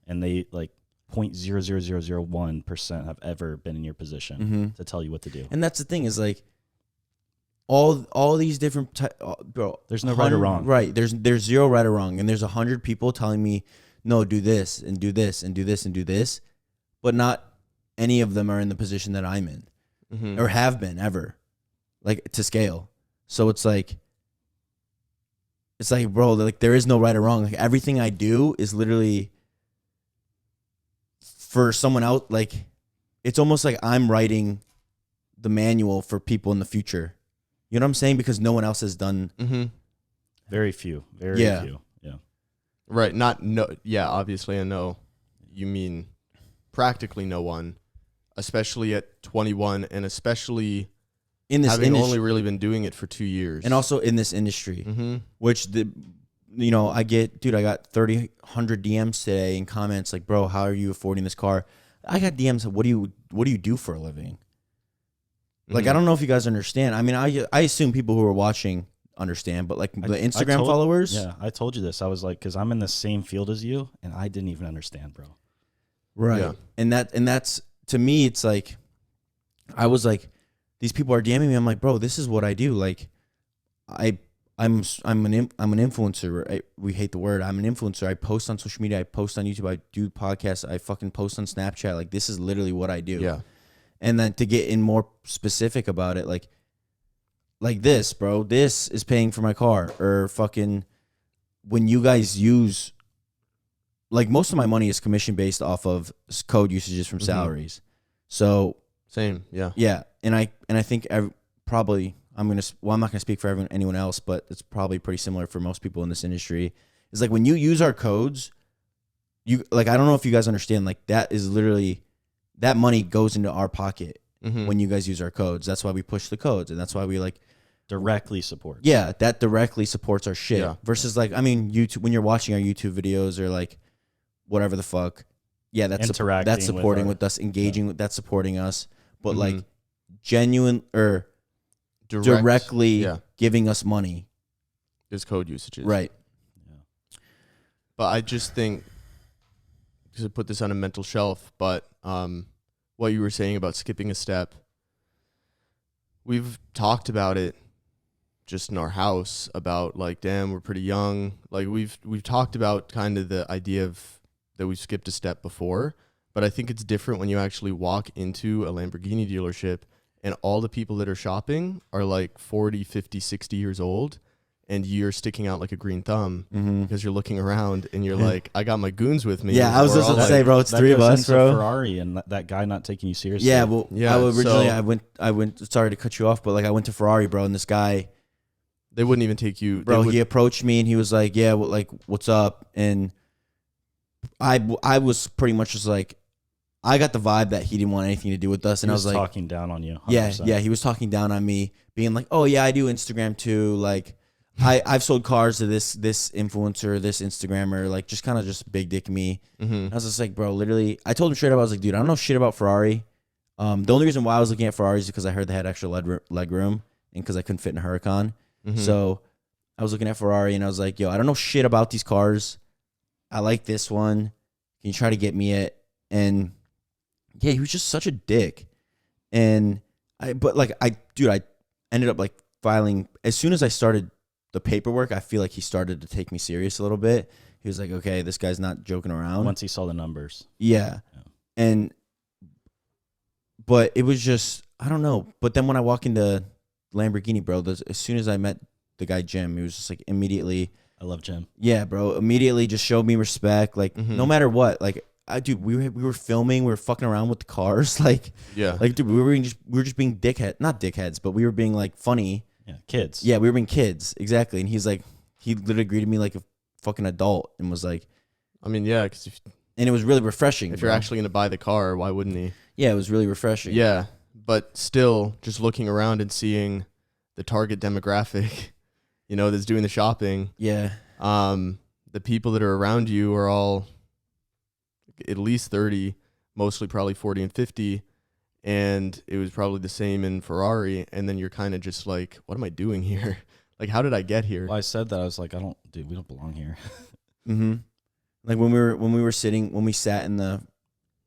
and they like 0.00001% have ever been in your position to tell you what to do. And that's the thing is like all these different bro, There's no right or wrong. Right. There's zero right or wrong. And there's 100 people telling me, no, do this and do this and do this and do this. But not any of them are in the position that I'm in or have been ever, like, to scale. So it's like, bro, like there is no right or wrong. Like everything I do is literally for someone else. Like it's almost like I'm writing the manual for people in the future. You know what I'm saying? Because no one else has done. Very few. Very few. Yeah. Right. Obviously I know you mean practically no one, especially at 21, and especially In this having industry, only really been doing it for 2 years. and also in this industry, which I got 100 DMs today and comments like, bro, how are you affording this car? I got DMs. What do you do for a living? Like, I don't know if you guys understand. I mean, I assume people who are watching understand, but like the Instagram followers. Yeah, I told you this. I was like, because I'm in the same field as you, and I didn't even understand, bro. Right. Yeah. And that's, to me, it's like, I was like, these people are DMing me. I'm like, bro, this is what I do. Like, I'm an influencer. We hate the word. I'm an influencer. I post on social media. I post on YouTube. I do podcasts. I fucking post on Snapchat. Like, this is literally what I do. Yeah. And then to get in more specific about it, like, like this, bro. This is paying for my car. Or fucking when you guys use, like, most of my money is commission based off of code usages from salaries. So Same, yeah. yeah, and I think probably I'm not gonna speak for anyone else, but it's probably pretty similar for most people in this industry. It's like when you use our codes, you like, I don't know if you guys understand, like, that is literally, that money goes into our pocket when you guys use our codes. That's why we push the codes, and that's why we like Directly supports. yeah, that directly supports our shit. Yeah. Versus like, I mean, YouTube, when you're watching our YouTube videos or like whatever the fuck, yeah, that's Interacting that's supporting with with us, engaging with, that's supporting us. But like genuine or directly giving us money is code usages. right. But I just think, to put this on a mental shelf, but what you were saying about skipping a step, we've talked about it just in our house about, like, damn, we're pretty young. Like, we've talked about kind of the idea of that we've skipped a step before, but I think it's different when you actually walk into a Lamborghini dealership and all the people that are shopping are like 40, 50, 60 years old, and you're sticking out like a green thumb because you're looking around and you're like, I got my goons with me. Yeah, I was just We're all about to say, bro, it's That three of goes us, into bro. Ferrari and that guy not taking you seriously. Yeah, well, Yeah, I went. Sorry to cut you off, but like, I went to Ferrari, bro, and this guy, they wouldn't even take you. bro, he approached me and he was like, "Yeah, well, like, what's up?" And I was pretty much just like, I got the vibe that he didn't want anything to do with us, and He I was was like, talking down on you. 100%. yeah, he was talking down on me, being like, "Oh yeah, I do Instagram too. Like, I've sold cars to this influencer, this Instagrammer, like, just kind of just big dick me." I was just like, bro, literally, I told him straight up, I was like, dude, I don't know shit about Ferrari. The only reason why I was looking at Ferraris is because I heard they had extra leg room, and because I couldn't fit in a Huracan. So I was looking at Ferrari, and I was like, yo, I don't know shit about these cars. I like this one. Can you try to get me it? And yeah, he was just such a dick. And I ended up like filing, as soon as I started the paperwork, I feel like he started to take me serious a little bit. He was like, okay, this guy's not joking around. Once he saw the numbers. Yeah. But it was just, I don't know. But then when I walk into Lamborghini, bro, as soon as I met the guy Jim, he was just like immediately. I love Jim. Yeah, bro. Immediately just showed me respect. Like, no matter what. Like, we were filming, we were fucking around with the cars. Like, like, dude, we were just being not dickheads, but we were being like funny. Yeah, kids. Yeah, we were being kids, exactly. And he's like, he literally greeted me like a fucking adult and was like, I mean, yeah, because and it was really refreshing. if bro. you're actually gonna buy the car, why wouldn't he? Yeah, it was really refreshing. Yeah, but still, just looking around and seeing the target demographic, that's doing the shopping. Yeah. The people that are around you are all at least 30, mostly probably 40 and 50, and it was probably the same in Ferrari. And then you're kind of just like, what am I doing here? Like, how did I get here? Well, I said that. I was like, we don't belong here. Like when we sat in the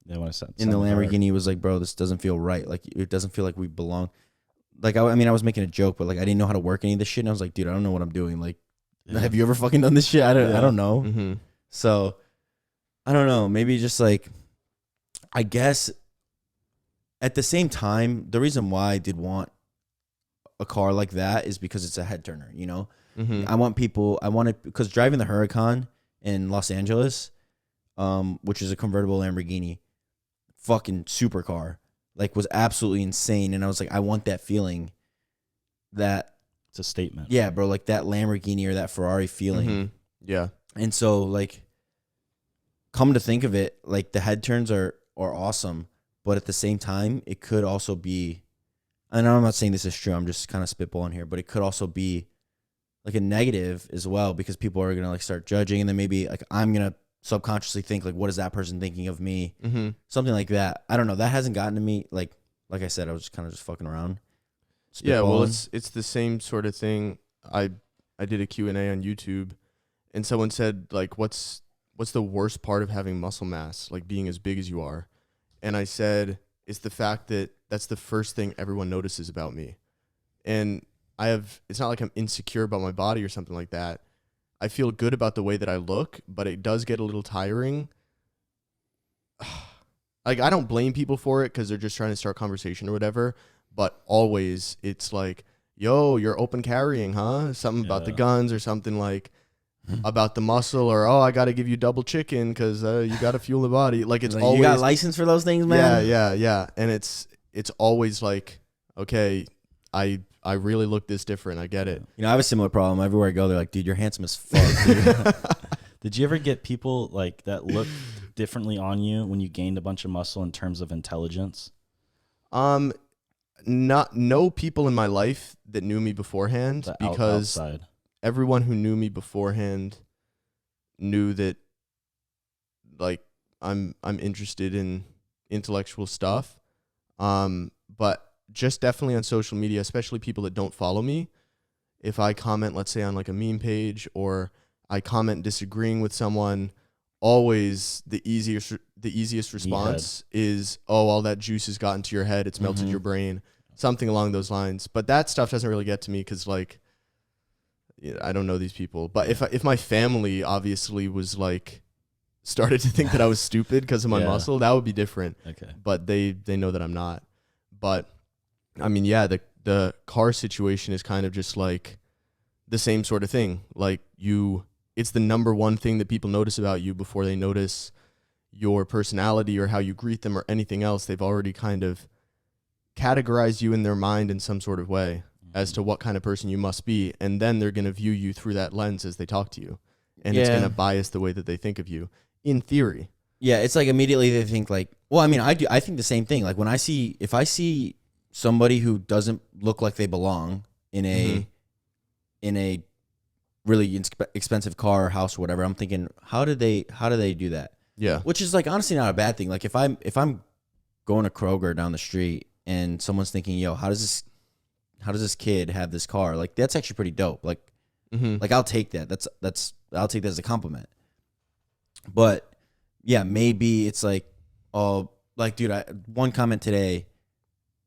When I sat in the Lamborghini, it was like, bro, this doesn't feel right. Like, it doesn't feel like we belong. Like, I mean, I was making a joke, but like, I didn't know how to work any of this shit, and I was like, dude, I don't know what I'm doing. Like, have you ever fucking done this shit? I don't know. So, I don't know. Maybe just like, I guess at the same time, the reason why I did want a car like that is because it's a head turner, I want it because driving the Huracan in Los Angeles, which is a convertible Lamborghini, fucking supercar, like, was absolutely insane. And I was like, I want that feeling, that it's a statement. Yeah, bro, like that Lamborghini or that Ferrari feeling. Yeah. And so, like, come to think of it, like, the head turns are awesome, but at the same time, it could also be, and I'm not saying this is true, I'm just kind of spitballing here, but it could also be like a negative as well, because people are going to like start judging, and then maybe like I'm going to subconsciously think like, what is that person thinking of me? Something like that. I don't know. That hasn't gotten to me. Like I said, I was kind of just fucking around. Yeah, well, it's the same sort of thing. I did a Q&A on YouTube, and someone said, like, what's the worst part of having muscle mass, like being as big as you are? And I said, it's the fact that that's the first thing everyone notices about me. And it's not like I'm insecure about my body or something like that. I feel good about the way that I look, but it does get a little tiring. Like, I don't blame people for it because they're just trying to start conversation or whatever, but always it's like, yo, you're open carrying, huh? Something about the guns or something like about the muscle, or, oh, I got to give you double chicken because you got to fuel the body. Like, it's Like, always. you got license for those things, man? Yeah. And it's always like, okay, I really look this different. I get it. You know, I have a similar problem. Everywhere I go, they're like, dude, you're handsome as fuck, dude. Did you ever get people like that looked differently on you when you gained a bunch of muscle in terms of intelligence? No people in my life that knew me beforehand, because outside. everyone who knew me beforehand knew that, like, I'm interested in intellectual stuff. But just definitely on social media, especially people that don't follow me, if I comment, let's say, on like a meme page, or I comment disagreeing with someone, always the easiest response is, oh, all that juice has gotten to your head, it's melted your brain, something along those lines. But that stuff doesn't really get to me because, like, I don't know these people. But if my family obviously was like started to think that I was stupid because of my muscle, that would be different. Okay. But they know that I'm not. But I mean, yeah, the car situation is kind of just like the same sort of thing. Like, it's the number one thing that people notice about you before they notice your personality or how you greet them or anything else. They've already kind of categorized you in their mind in some sort of way as to what kind of person you must be, and then they're going to view you through that lens as they talk to you, and it's going to bias the way that they think of you, in theory. Yeah, it's like immediately they think like, well, I mean, I think the same thing. Like, if I see somebody who doesn't look like they belong in a really expensive car or house or whatever, I'm thinking, how do they do that? Yeah. Which is, like, honestly not a bad thing. Like, if I'm going to Kroger down the street and someone's thinking, yo, how does this kid have this car? Like, that's actually pretty dope. Like, like, I'll take that. I'll take that as a compliment. But yeah, maybe it's like, oh, like, dude, one comment today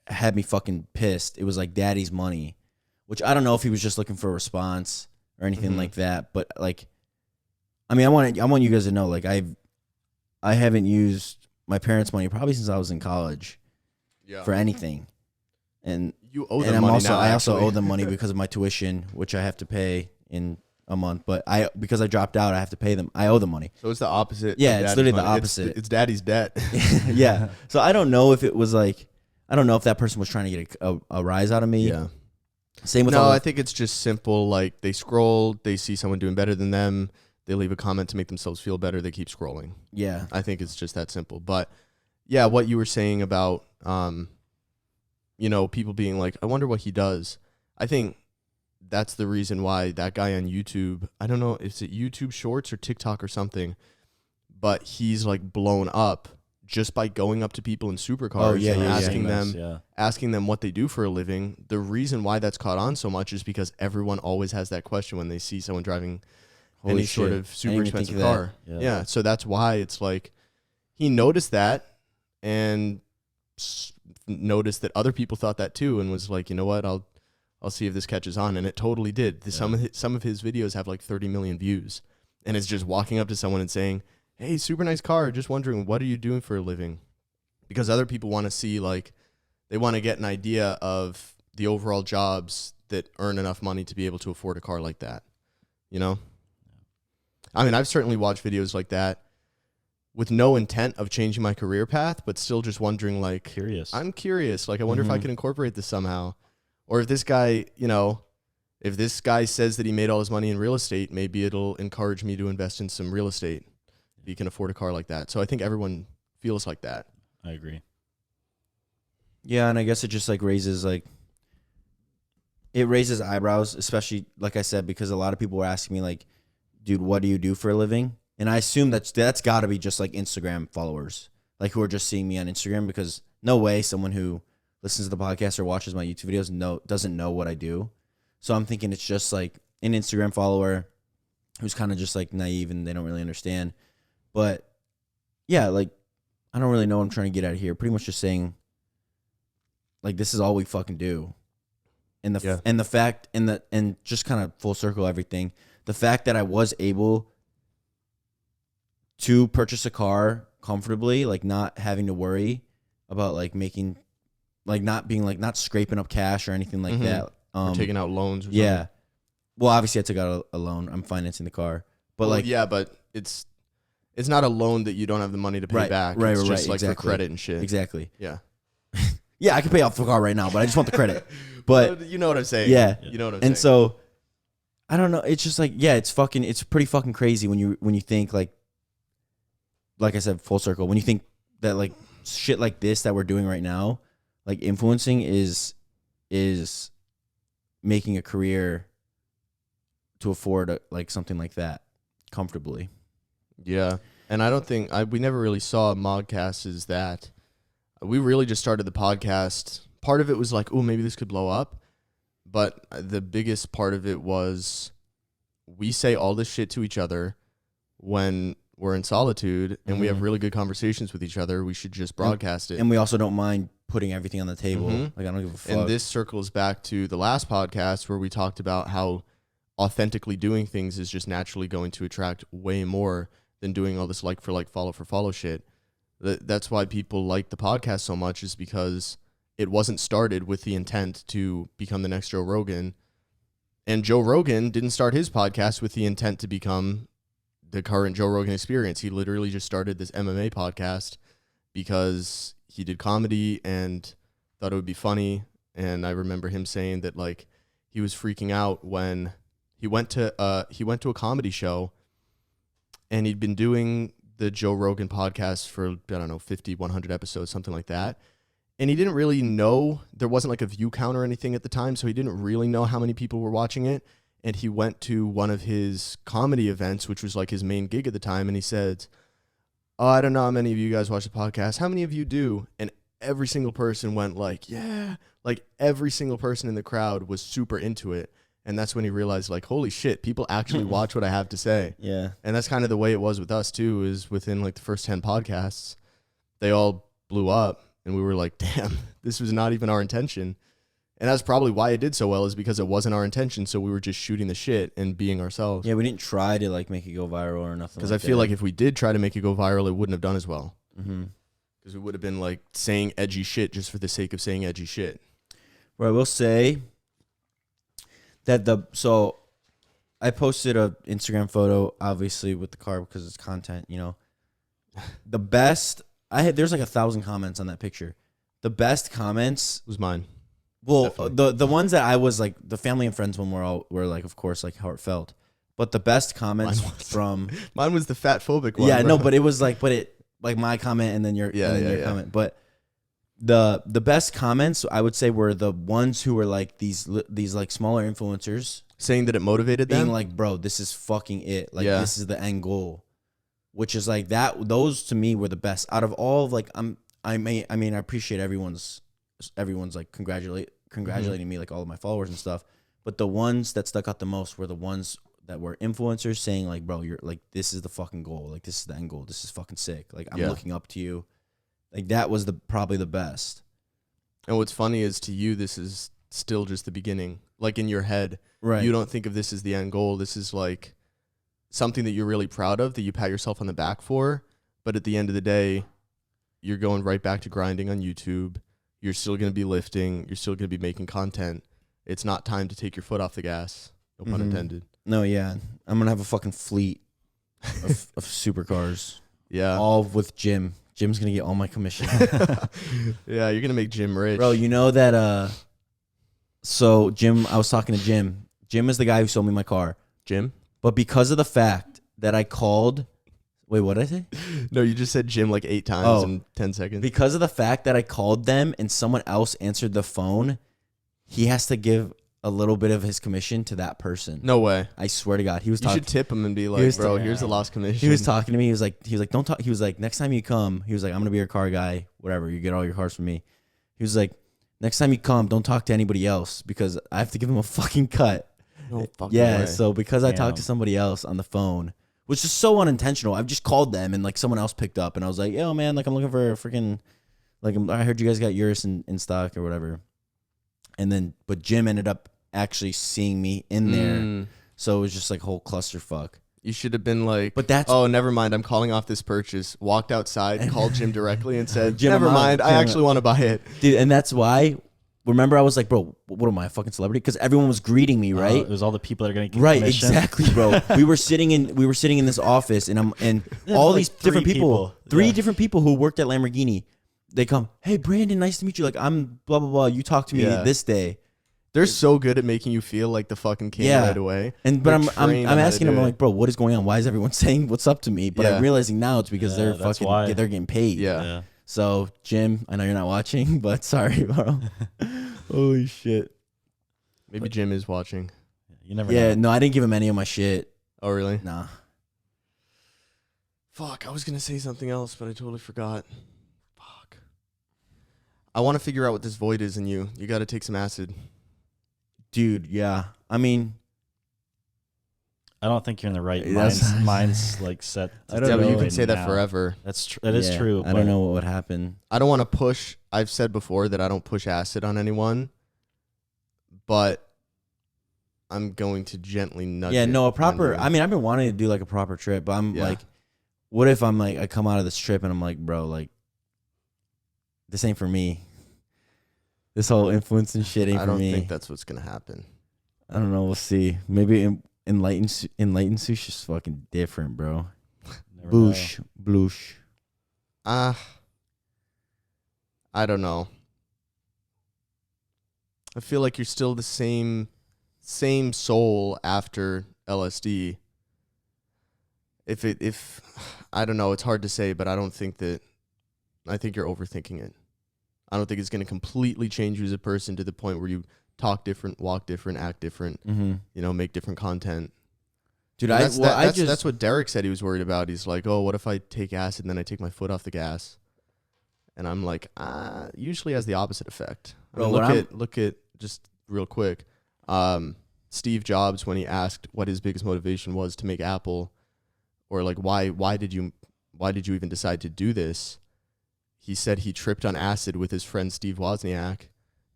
had me fucking pissed. It was like, daddy's money, which I don't know if he was just looking for a response or anything like that. But, like, I mean, I want you guys to know, like, I haven't used my parents' money probably since I was in college for anything. And you owe them money now. I also owe them money because of my tuition, which I have to pay in a month. But because I dropped out, I have to pay them. I owe them money. So it's the opposite. Yeah, it's literally the money. opposite. It's daddy's debt. Yeah. So I don't know if it was like, I don't know if that person was trying to get a rise out of me. Yeah. Same with I think it's just simple. Like, they scroll, they see someone doing better than them, they leave a comment to make themselves feel better, they keep scrolling. Yeah. I think it's just that simple. But yeah, what you were saying about people being like, I wonder what he does. I think that's the reason why that guy on YouTube, I don't know, is it YouTube Shorts or TikTok or something, but he's like blown up just by going up to people in supercars and asking them what they do for a living. The reason why that's caught on so much is because everyone always has that question when they see someone driving sort of super expensive car. Yeah, so that's why it's like he noticed that and noticed that other people thought that too, and was like, you know what, I'll see if this catches on, and it totally did. Some of his videos have like 30 million views, and it's just walking up to someone and saying, hey, super nice car, just wondering, what are you doing for a living? Because other people want to see, like, they want to get an idea of the overall jobs that earn enough money to be able to afford a car like that, you know? I mean, I've certainly watched videos like that with no intent of changing my career path, but still just wondering, like, I'm curious. Like, I wonder if I can incorporate this somehow. Or if this guy, if this guy says that he made all his money in real estate, maybe it'll encourage me to invest in some real estate. You can afford a car like that. So I think everyone feels like that. I agree. Yeah, and I guess it just like raises eyebrows, especially, like I said, because a lot of people were asking me, like, dude, what do you do for a living? And I assume that's got to be just like Instagram followers, like, who are just seeing me on Instagram, because no way someone who listens to the podcast or watches my YouTube videos doesn't know what I do. So I'm thinking it's just like an Instagram follower who's kind of just like naive and they don't really understand. But yeah, like, I don't really know what I'm trying to get at here. Pretty much just saying, like, this is all we fucking do. And the fact and just kind of full circle everything. The fact that I was able to purchase a car comfortably, like, not having to worry about like making, like, not being like, not scraping up cash or anything like that. Or taking out loans. Or yeah. something. Well, obviously I took out a loan. I'm financing the car, but like yeah, but it's not a loan that you don't have the money to pay back. It's just like exactly. for credit and shit. Exactly. Yeah. Yeah, I can pay off the car right now, but I just want the credit. But you know what I'm saying. Yeah. You know what I'm saying. And so I don't know. It's just like, yeah, it's pretty fucking crazy when you think like I said, full circle. When you think that like shit like this that we're doing right now, like influencing is making a career to afford like something like that comfortably. Yeah. And I don't think we never really saw MogCast as that. We really just started the podcast. Part of it was like, oh, maybe this could blow up. But the biggest part of it was we say all this shit to each other when we're in solitude and we have really good conversations with each other. We should just broadcast it. And we also don't mind putting everything on the table. Like, I don't give a fuck. And this circles back to the last podcast where we talked about how authentically doing things is just naturally going to attract way more than doing all this like for like, follow for follow shit. That's why people like the podcast so much, is because it wasn't started with the intent to become the next Joe Rogan. And Joe Rogan didn't start his podcast with the intent to become the current Joe Rogan Experience. He literally just started this MMA podcast because he did comedy and thought it would be funny. And I remember him saying that like he was freaking out when he went to a comedy show, and he'd been doing the Joe Rogan podcast for, I don't know, 50, 100 episodes, something like that. And he didn't really know, there wasn't like a view count or anything at the time, so he didn't really know how many people were watching it. And he went to one of his comedy events, which was like his main gig at the time, and he said, oh, I don't know how many of you guys watch the podcast. How many of you do? And every single person went like, yeah. Like every single person in the crowd was super into it. And that's when he realized, like, holy shit, people actually watch what I have to say. Yeah. And that's kind of the way it was with us, too, is within, like, the first 10 podcasts, they all blew up. And we were like, damn, this was not even our intention. And that's probably why it did so well, is because it wasn't our intention. So we were just shooting the shit and being ourselves. Yeah, we didn't try to, like, make it go viral or nothing. Because I feel like if we did try to make it go viral, it wouldn't have done as well. Mm-hmm. Because we would have been, like, saying edgy shit just for the sake of saying edgy shit. Well, I will say that so I posted a Instagram photo, obviously with the car because it's content, you know. The best there's like 1,000 comments on that picture. The best comments was mine. Well, Definitely. the ones that I was like, the family and friends one were like, of course, like how it felt. But the best comments mine was the fat phobic one. Yeah, bro. no, but it was like, like my comment and then your comment. But the best comments I would say were the ones who were like these like smaller influencers saying that it motivated them, being like, bro, this is fucking it. Like this is the end goal, which is like that. Those to me were the best out of all of like I appreciate everyone's like congratulating me, like all of my followers and stuff. But the ones that stuck out the most were the ones that were influencers saying like, bro, you're like, this is the fucking goal. Like, this is the end goal. This is fucking sick. Like, I'm looking up to you. Like, that was probably the best. And what's funny is, to you, this is still just the beginning. Like, in your head, right? You don't think of this as the end goal. This is like something that you're really proud of, that you pat yourself on the back for. But at the end of the day, you're going right back to grinding on YouTube. You're still going to be lifting. You're still going to be making content. It's not time to take your foot off the gas. No pun intended. No, yeah. I'm going to have a fucking fleet of supercars. Yeah. All with Jim. Jim's going to get all my commission. Yeah, you're going to make Jim rich. Bro, you know that, so Jim, I was talking to Jim. Jim is the guy who sold me my car. Jim? But because of the fact that I called, wait, what did I say? No, you just said Jim like 8 times in 10 seconds. Because of the fact that I called them and someone else answered the phone, he has to give a little bit of his commission to that person. No way. I swear to God. He was You should tip him and be like, bro, here's the lost commission. He was talking to me. He was like, don't talk. He was like, next time you come, he was like, I'm going to be your car guy. Whatever. You get all your cars from me. He was like, next time you come, don't talk to anybody else because I have to give him a fucking cut. No fucking way. So because I talked to somebody else on the phone, which is so unintentional, I've just called them and like someone else picked up and I was like, yo, man, like I'm looking for a freaking, like I heard you guys got yours in stock or whatever. And then, but Jim ended up actually seeing me in there. So it was just like a whole clusterfuck. You should have been like, but that's, oh, never mind. I'm calling off this purchase. Walked outside, called Jim directly and said, Jim, never mind. I actually want to buy it. Dude, and that's why remember I was like, bro, what am I, a fucking celebrity? Because everyone was greeting me, right? It was all the people that are gonna get Right, commission. exactly, bro. we were sitting in this office, and all like these different three people, people. three Yeah. different people who worked at Lamborghini. They come, hey Brandon, nice to meet you. Like, I'm blah blah blah. You talk to me Yeah. this day. They're so good at making you feel like the fucking king Yeah. right away. But They're I'm trained on how to asking do them, I'm it. like, bro, what is going on? Why is everyone saying what's up to me? But Yeah. I'm realizing now it's because Yeah, they're that's fucking why. they're getting paid. Yeah. So Jim, I know you're not watching, but sorry, bro. Holy shit. Maybe Jim is watching. You never Yeah, know. no, I didn't give him any of my shit. Oh, really? Nah. Fuck, I was going to say something else, but I totally forgot. Fuck. I want to figure out what this void is in you. You got to take some acid. Dude, yeah. I mean, I don't think you're in the right That's- minds like set. I don't Yeah, but know you can right say that now. forever. That is yeah, true. I don't know what would happen. I don't want to push. I've said before that I don't push acid on anyone, but I'm going to gently nudge Yeah, it no, a on proper. you. I mean, I've been wanting to do like a proper trip, but I'm Yeah. like, what if I'm like, I come out of this trip and I'm like, bro, like, this ain't for me. This whole influence and shit ain't I for don't me. think that's what's going to happen. I don't know. We'll see. Maybe Enlightened Sush is fucking different, bro. Never know. Bloosh. I don't know. I feel like you're still the same soul after LSD. If I don't know, it's hard to say, but I think you're overthinking it. I don't think it's going to completely change you as a person to the point where you talk different, walk different, act different, Mm-hmm. make different content. Dude, That's what Derek said he was worried about. He's like, oh, what if I take acid and then I take my foot off the gas? And I'm like, usually has the opposite effect. I mean, Bro, look at just real quick. Steve Jobs, when he asked what his biggest motivation was to make Apple, or like why did you even decide to do this? He said he tripped on acid with his friend Steve Wozniak,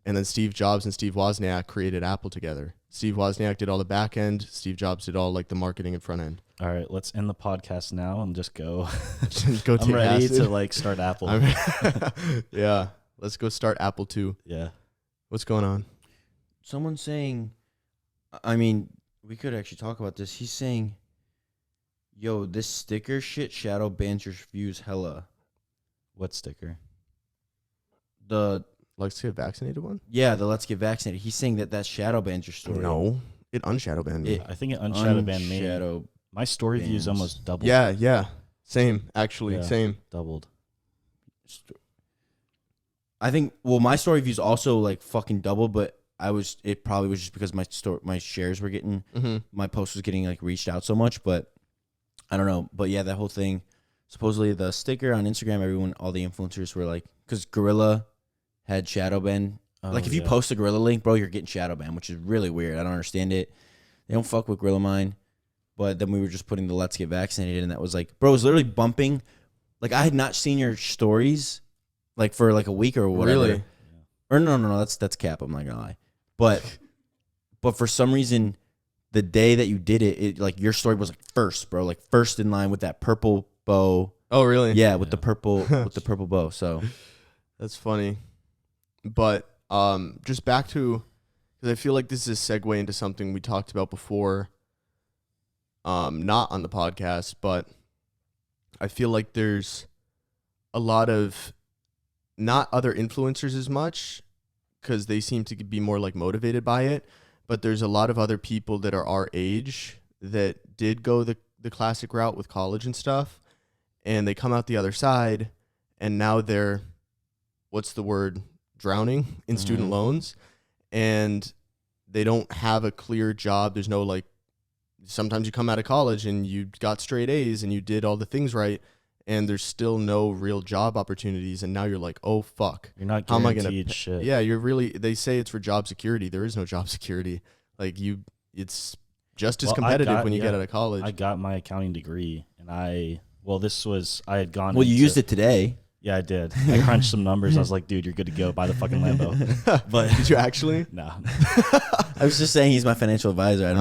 and then Steve Jobs and Steve Wozniak created Apple together. Steve Wozniak did all the back end. Steve Jobs did all like the marketing and front end. All right, let's end the podcast now and just go. Go I'm take ready acid. to like start Apple. Yeah, let's go start Apple 2. Yeah. What's going on? Someone's saying, I mean, we could actually talk about this. He's saying, yo, this sticker shit shadow bans your views hella. What sticker? The Let's get vaccinated one? the Let's Get Vaccinated. He's saying that shadow bans your story. No, it unshadow banned me. I think it unshadow banned me. Unshadow. My story bans. views almost doubled. Yeah, same. Actually, Yeah. same. Doubled. I think. Well, my story views also like fucking double, but it probably was just because my shares were getting, my post was getting like reached out so much, but I don't know. But yeah, that whole thing. Supposedly the sticker on Instagram, all the influencers were like, because Gorilla had shadow ban. Like if you post a Gorilla link, bro, you're getting shadow ban, which is really weird. I don't understand it. They don't fuck with Gorilla Mine. But then we were just putting the Let's Get Vaccinated, and that was like, bro, it was literally bumping. Like I had not seen your stories like for like a week or whatever. Really? Or no, that's cap. I'm not gonna lie. But for some reason, the day that you did it like your story was like first, bro, like first in line with that purple bow. Oh, really? Yeah, with the purple bow. So That's funny. But just back to, because I feel like this is a segue into something we talked about before, not on the podcast, but I feel like there's a lot of, not other influencers as much, because they seem to be more like motivated by it, but there's a lot of other people that are our age that did go the classic route with college and stuff, and they come out the other side, and now they're, what's the word, drowning in student loans, and they don't have a clear job. There's no like, sometimes you come out of college and you got straight A's and you did all the things right, and there's still no real job opportunities, and now you're like, oh fuck, You're not how am I guaranteed gonna shit. Yeah, you're really, they say it's for job security. There is no job security. Like it's just as Well, competitive when you get out of college. I got my accounting degree, and I had gone. well, you used it today. Yeah, I did. I crunched some numbers. I was like, dude, you're good to go. Buy the fucking Lambo. But did you actually? No. I was just saying he's my financial advisor. I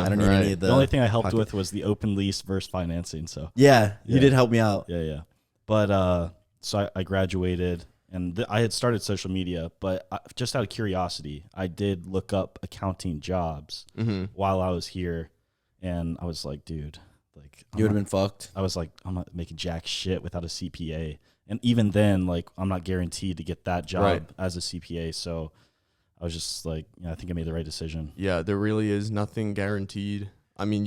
don't need any of The only thing I helped with was the open lease versus financing. So Yeah, you Yeah. did help me out. yeah. But so I graduated, And I had started social media, but just out of curiosity, I did look up accounting jobs while I was here. And I was like, dude, like You would have been fucked. I was like, I'm not making jack shit without a CPA. And even then, like, I'm not guaranteed to get that job as a CPA. So I was just like, I think I made the right decision. Yeah, there really is nothing guaranteed. I mean,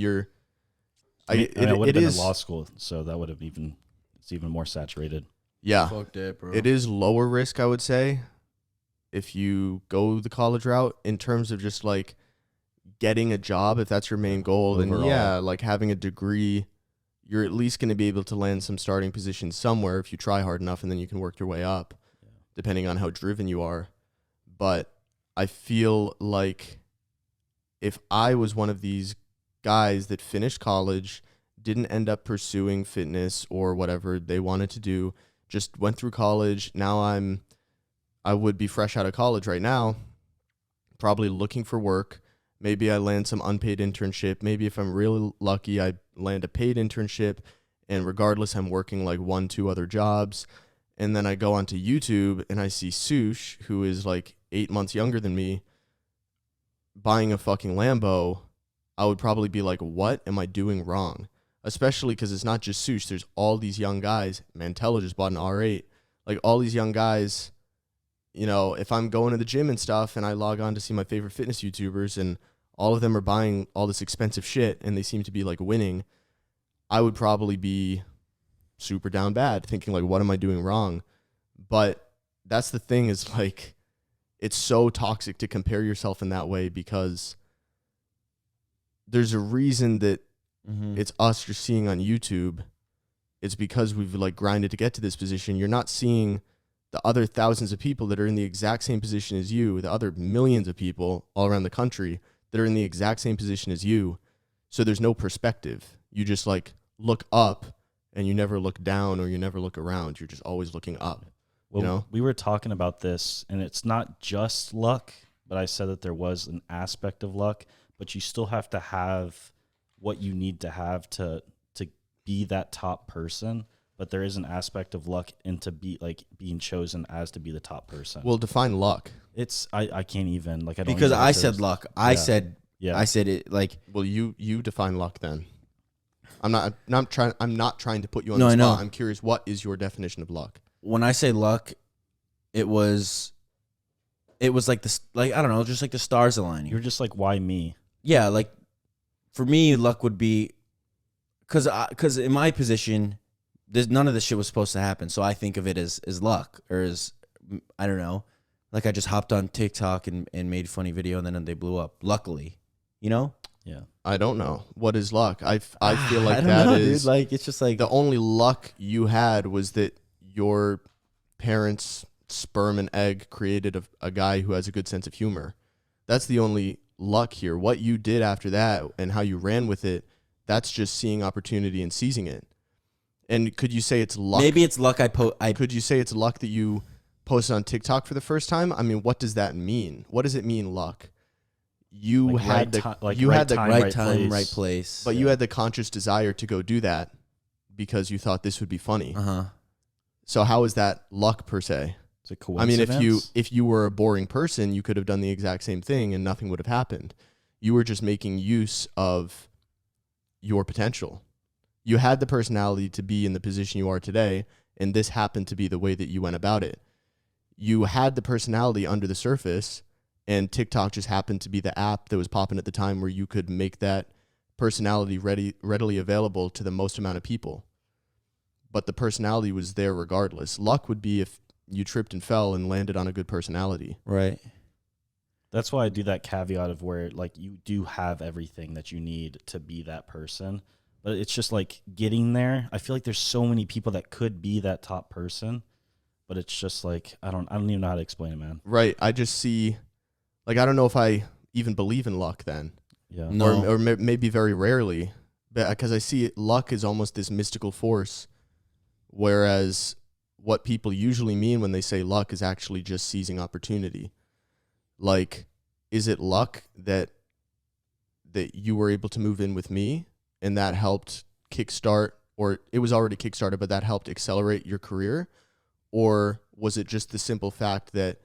I would have been in law school, so that would have it's even more saturated. Yeah, Fuck that, bro. it is lower risk, I would say, if you go the college route in terms of just like getting a job, if that's your main goal. Then yeah, like having a degree, you're at least going to be able to land some starting position somewhere if you try hard enough, and then you can work your way up, depending on how driven you are. But I feel like if I was one of these guys that finished college, didn't end up pursuing fitness or whatever they wanted to do, just went through college. Now I would be fresh out of college right now, probably looking for work. Maybe I land some unpaid internship. Maybe if I'm really lucky, I land a paid internship. And regardless, I'm working like 1-2 other jobs. And then I go onto YouTube and I see Sush, who is like 8 months younger than me, buying a fucking Lambo. I would probably be like, what am I doing wrong? Especially because it's not just Sush. There's all these young guys. Mantella just bought an R8. Like all these young guys, you know, if I'm going to the gym and stuff and I log on to see my favorite fitness YouTubers and all of them are buying all this expensive shit and they seem to be like winning, I would probably be super down bad, thinking like, what am I doing wrong? But that's the thing, is like, it's so toxic to compare yourself in that way, because there's a reason that it's us you're seeing on YouTube. It's because we've like grinded to get to this position. You're not seeing the other thousands of people that are in the exact same position as you, the other millions of people all around the country that are in the exact same position as you. So there's no perspective. You just like look up and you never look down, or you never look around. You're just always looking up. Well, you know? We were talking about this, and it's not just luck, but I said that there was an aspect of luck, but you still have to have what you need to have to be that top person. But there is an aspect of luck into being chosen as to be the top person. Well, define luck. It's I can't even like I don't Because even I said luck. I said it like. Well, you define luck then. I'm not trying to put you on No, the I spot. know. I'm curious, what is your definition of luck? When I say luck, it was like this, like I don't know, just like the stars aligning. You're just like, why me? Yeah, like for me, luck would be because in my position, none of this shit was supposed to happen. So I think of it as luck, or as, I don't know, like I just hopped on TikTok and made a funny video and then they blew up. Luckily, you know? Yeah. I don't know. What is luck? I feel like I don't that know, is dude. Like it's just like the only luck you had was that your parents' sperm and egg created a guy who has a good sense of humor. That's the only luck here. What you did after that and how you ran with it, that's just seeing opportunity and seizing it. And could you say it's luck? maybe it's luck. Could you say it's luck that you posted on TikTok for the first time? I mean, what does that mean? What does it mean, luck? You Like had the right time, right place. but you had the conscious desire to go do that because you thought this would be funny. So how is that luck per se? It's a I mean, coincidence. if you were a boring person, you could have done the exact same thing and nothing would have happened. You were just making use of your potential. You had the personality to be in the position you are today, and this happened to be the way that you went about it. You had the personality under the surface, and TikTok just happened to be the app that was popping at the time where you could make that personality readily available to the most amount of people. But the personality was there regardless. Luck would be if you tripped and fell and landed on a good personality. Right. That's why I do that caveat of where like you do have everything that you need to be that person. But it's just like getting there. I feel like there's so many people that could be that top person, but it's just like I don't even know how to explain it, man. Right. I just see, like, I don't know if I even believe in luck then. Yeah. No. Or maybe very rarely, because I see luck is almost this mystical force, whereas what people usually mean when they say luck is actually just seizing opportunity. Like, is it luck that you were able to move in with me and that helped kickstart, or it was already kickstarted, but that helped accelerate your career? Or was it just the simple fact that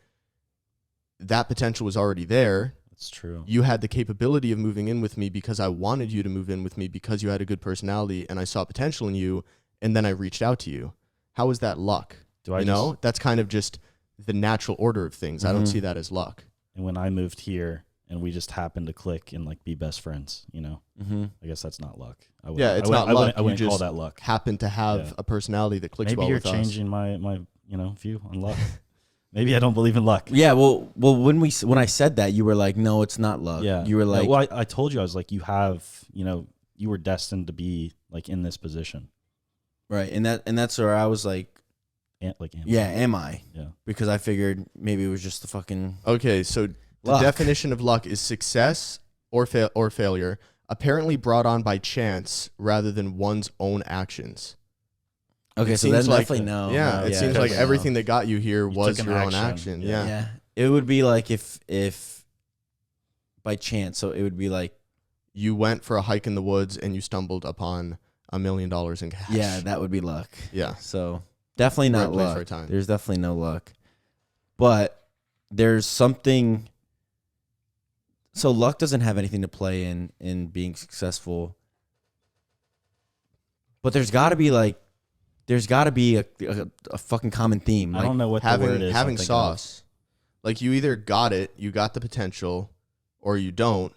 that potential was already there? That's true. You had the capability of moving in with me because I wanted you to move in with me because you had a good personality and I saw potential in you, and then I reached out to you. How is that luck? That's kind of just the natural order of things. I don't see that as luck. And when I moved here and we just happened to click and like be best friends, I guess that's not luck. It's not luck. I wouldn't call that luck. Happen to have a personality that clicks Maybe well you're with us. changing my view on luck. Maybe I don't believe in luck. Yeah, well, when I said that, you were like, "No, it's not luck." Yeah, you were like, well, I told you I was like, you have, you were destined to be like in this position, right, and that's where I was like, am I? Yeah, because I figured maybe it was just the fucking Okay, so the definition of luck is success or failure, apparently brought on by chance rather than one's own actions. Okay, so that's definitely no. Yeah, it seems like everything that got you here was your own action. Yeah. It would be like if by chance, so it would be like you went for a hike in the woods and you stumbled upon $1 million in cash. Yeah, that would be luck. Yeah. So definitely not luck. For a time. There's definitely no luck. But there's something. So luck doesn't have anything to play in being successful. But there's got to be a fucking common theme. I don't know what the word is. Having sauce. Like you either got it, you got the potential, or you don't.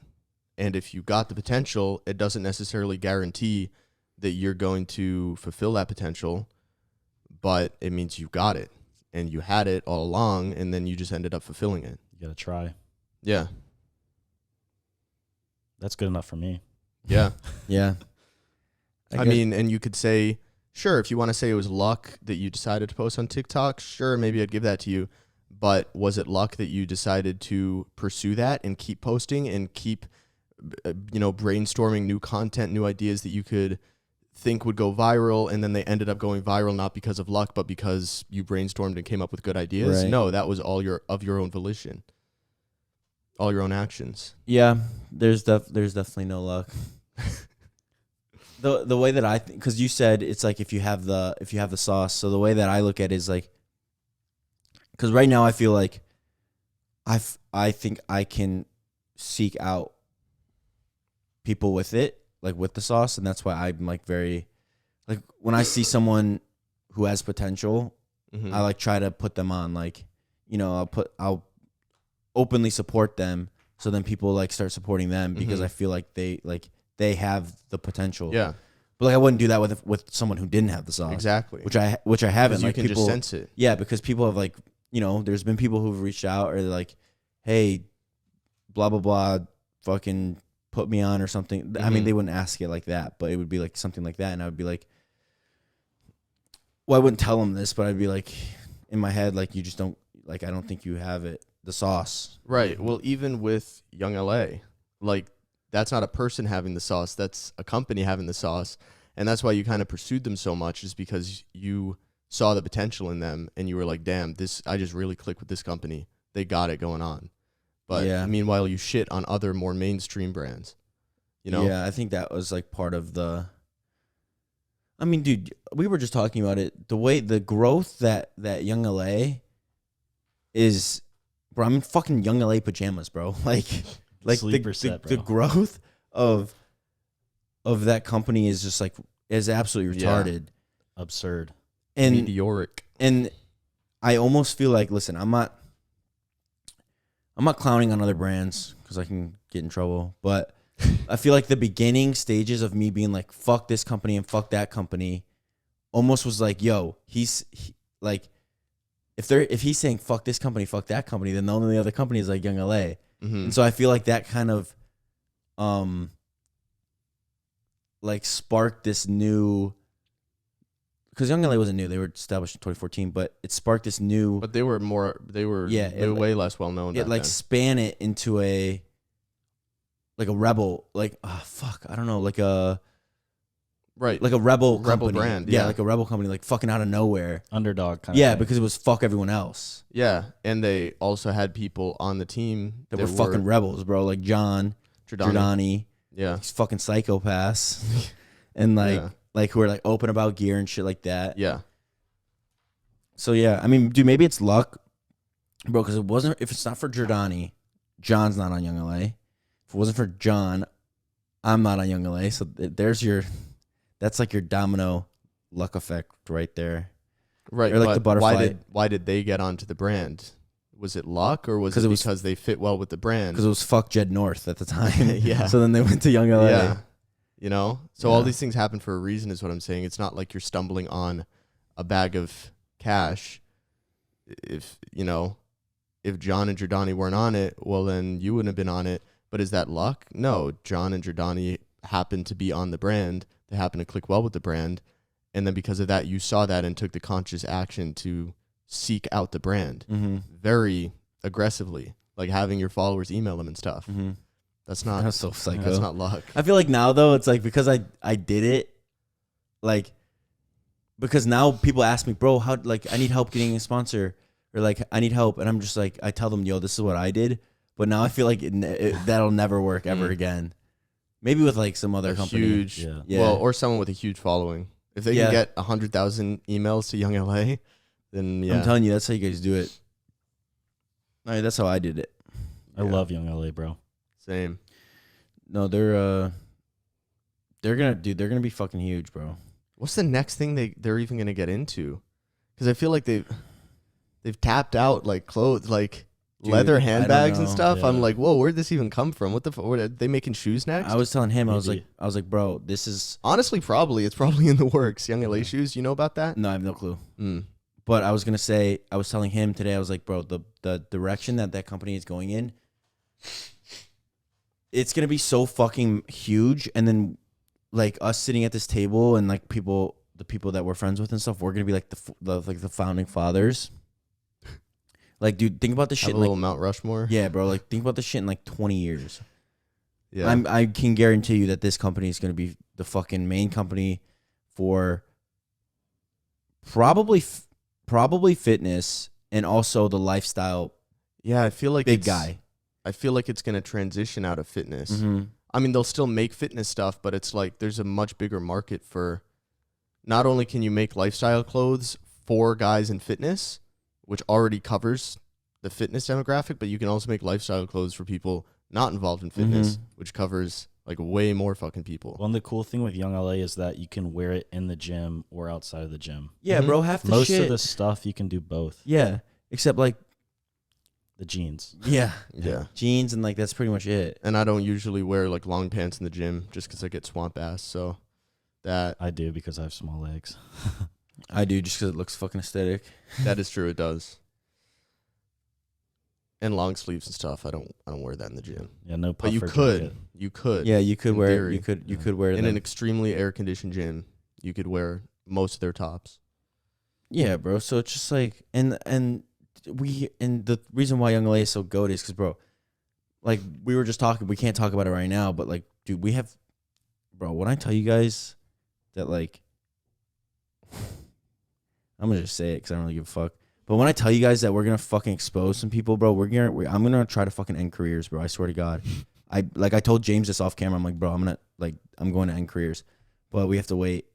And if you got the potential, it doesn't necessarily guarantee that you're going to fulfill that potential, but it means you got it and you had it all along, and then you just ended up fulfilling it. You gotta try. Yeah. That's good enough for me. Yeah. Yeah. I mean, and you could say, sure, if you want to say it was luck that you decided to post on TikTok, sure, maybe I'd give that to you. But was it luck that you decided to pursue that and keep posting and keep, brainstorming new content, new ideas that you could think would go viral, and then they ended up going viral not because of luck, but because you brainstormed and came up with good ideas? Right. No, that was all of your own volition, all your own actions. Yeah, there's definitely no luck. The way that I think, because you said it's like if you have the sauce. So the way that I look at it is like, because right now I feel like I think I can seek out people with it, like with the sauce, and that's why I'm like very, like when I see someone who has potential, I like try to put them on, like, I'll openly support them, so then people like start supporting them because I feel like they have the potential. Yeah. But like I wouldn't do that with someone who didn't have the sauce. Exactly. Which I haven't. You like can people, just sense it. Yeah, because people have like, there's been people who've reached out or they're like, hey, blah blah blah, fucking put me on or something. I mean, they wouldn't ask it like that, but it would be like something like that, and I would be like, well, I wouldn't tell them this, but I'd be like, in my head, like, you just don't, like, I don't think you have it, the sauce. Right. Well, even with Young LA, like, that's not a person having the sauce. That's a company having the sauce. And that's why you kind of pursued them so much, is because you saw the potential in them and you were like, damn, I just really click with this company. They got it going on. But meanwhile, you shit on other more mainstream brands, Yeah, I think that was like part of the, I mean, dude, we were just talking about it. The way the growth that Young LA is, bro, I'm in fucking Young LA pajamas, bro. Like the growth of that company is just like, is absolutely retarded. Yeah. Absurd. And meteoric. And I almost feel like, listen, I'm not clowning on other brands because I can get in trouble, but I feel like the beginning stages of me being like, fuck this company and fuck that company almost was like, yo, like, if he's saying fuck this company, fuck that company, then the only other company is like Young LA. And so I feel like that kind of like sparked this new, because Young LA wasn't new, they were established in 2014, but it sparked this new, but they were way less well known. It like span it into a rebel, like, I don't know, like a like a rebel brand, yeah, like a rebel company, like fucking out of nowhere, underdog kind of thing. Because it was fuck everyone else. Yeah, and they also had people on the team that were fucking rebels, bro, like John Giordani. Yeah, he's fucking psychopaths, and like who are like open about gear and shit like that. Yeah, So yeah, I mean, dude, maybe it's luck, bro. Because if it's not for Giordani, John's not on Young LA. If it wasn't for John, I'm not on Young LA. So that's like your domino luck effect right there. Right. Or like the butterfly. Why did they get onto the brand? Was it luck, or was it because they fit well with the brand? Because it was fuck Jed North at the time. Yeah. So then they went to Young LA. Yeah. You know? So Yeah. all these things happen for a reason is what I'm saying. It's not like you're stumbling on a bag of cash. If John and Giordani weren't on it, well, then you wouldn't have been on it. But is that luck? No. John and Giordani happened to be on the brand. They happened to click well with the brand. And then because of that, you saw that and took the conscious action to seek out the brand very aggressively, like having your followers email them and stuff. That's so psycho. That's not luck. I feel like now though, it's like because I did it, like because now people ask me, bro, how like I need help getting a sponsor, or like I need help, and I'm just like I tell them, yo, this is what I did. But now I feel like that'll never work ever again. Maybe with like some other company. Huge, well, or someone with a huge following. If they can get 100,000 emails to Young LA, then yeah. I'm telling you, that's how you guys do it. I mean, that's how I did it. I love Young LA, bro. Same. No, they're gonna be fucking huge, bro. What's the next thing they're even gonna get into? Because I feel like they've tapped out like clothes, like leather handbags and stuff. Yeah. I'm like, whoa, where'd this even come from? What are they making shoes next? I was telling him, Maybe. I was like, bro, this is Honestly, it's probably in the works. Young LA shoes, you know about that? no, I have no clue. But I was gonna say, I was telling him today, I was like, bro, the direction that company is going in, it's gonna be so fucking huge. And then, like us sitting at this table and like the people that we're friends with and stuff, we're gonna be like the founding fathers. Like, dude, think about this shit. Have a little Mount Rushmore. Yeah, bro. Like, think about this shit in like 20 years. Yeah. I can guarantee you that this company is gonna be the fucking main company for probably fitness and also the lifestyle. Yeah, I feel like big guy. I feel like it's going to transition out of fitness. I mean, they'll still make fitness stuff, but it's like there's a much bigger market for not only can you make lifestyle clothes for guys in fitness, which already covers the fitness demographic, but you can also make lifestyle clothes for people not involved in fitness, which covers like way more fucking people. Well, and the cool thing with Young LA is that you can wear it in the gym or outside of the gym. Yeah, bro. Half the Most shit. of the stuff you can do both. Yeah, except like The jeans. yeah, Jeans, and like that's pretty much it. And I don't usually wear like long pants in the gym just because I get swamp ass. So that I do because I have small legs. I do just because it looks fucking aesthetic. that is true. It does. And long sleeves and stuff. I don't wear that in the gym. Yeah, no But puffer you jacket. could. Yeah, you could in wear theory. you could wear In them. an extremely air conditioned gym, you could wear most of their tops. Yeah, bro. So it's just like and the reason why Young LA is so goated is because, bro, like we were just talking. We can't talk about it right now, but like, dude, we have, bro. When I tell you guys that, like, I'm gonna just say it because I don't really give a fuck. But when I tell you guys that we're gonna fucking expose some people, bro, I'm gonna try to fucking end careers, bro. I swear to God. I told James this off camera. I'm like, bro, I'm going to end careers, but we have to wait.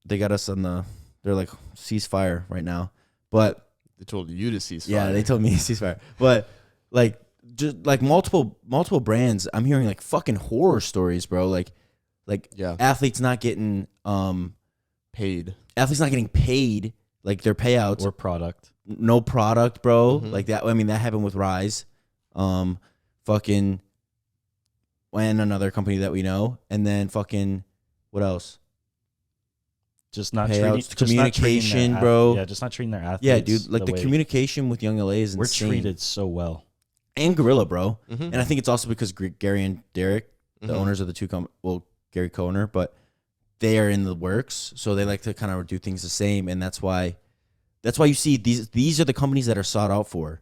They got us they're like ceasefire right now, but They told you to cease fire. yeah, they told me ceasefire, but like just like multiple brands, I'm hearing like fucking horror stories, bro. Like Yeah. athletes not getting Paid. like their payouts Or product. no product, bro. Like that. I mean, that happened with Rise, fucking, and another company that we know, and then fucking, what else? Just not Payouts, treating, communication, bro. Yeah, just not treating their athletes. Yeah, dude. Like the way communication with Young LA is we're insane. treated so well. And Gorilla, bro. Mm-hmm. And I think it's also because Gary and Derek, the owners of the two Gary co-owner, but they are in the works, so they like to kind of do things the same, and that's why you see these are the companies that are sought out for.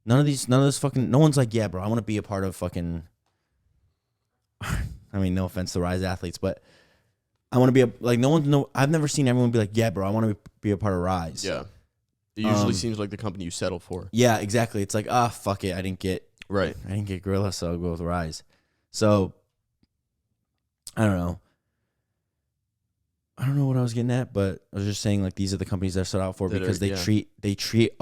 None of this fucking, no one's like, yeah, bro, I want to be a part of fucking. I mean, no offense to Rise athletes, but I want to be I've never seen everyone be like, yeah, bro, I want to be a part of Rise. Yeah. It usually seems like the company you settle for. Yeah, exactly. It's like, fuck it, I didn't get Gorilla, so I'll go with Rise. So I don't know. I don't know what I was getting at, but I was just saying like these are the companies that I set out for because they yeah. treat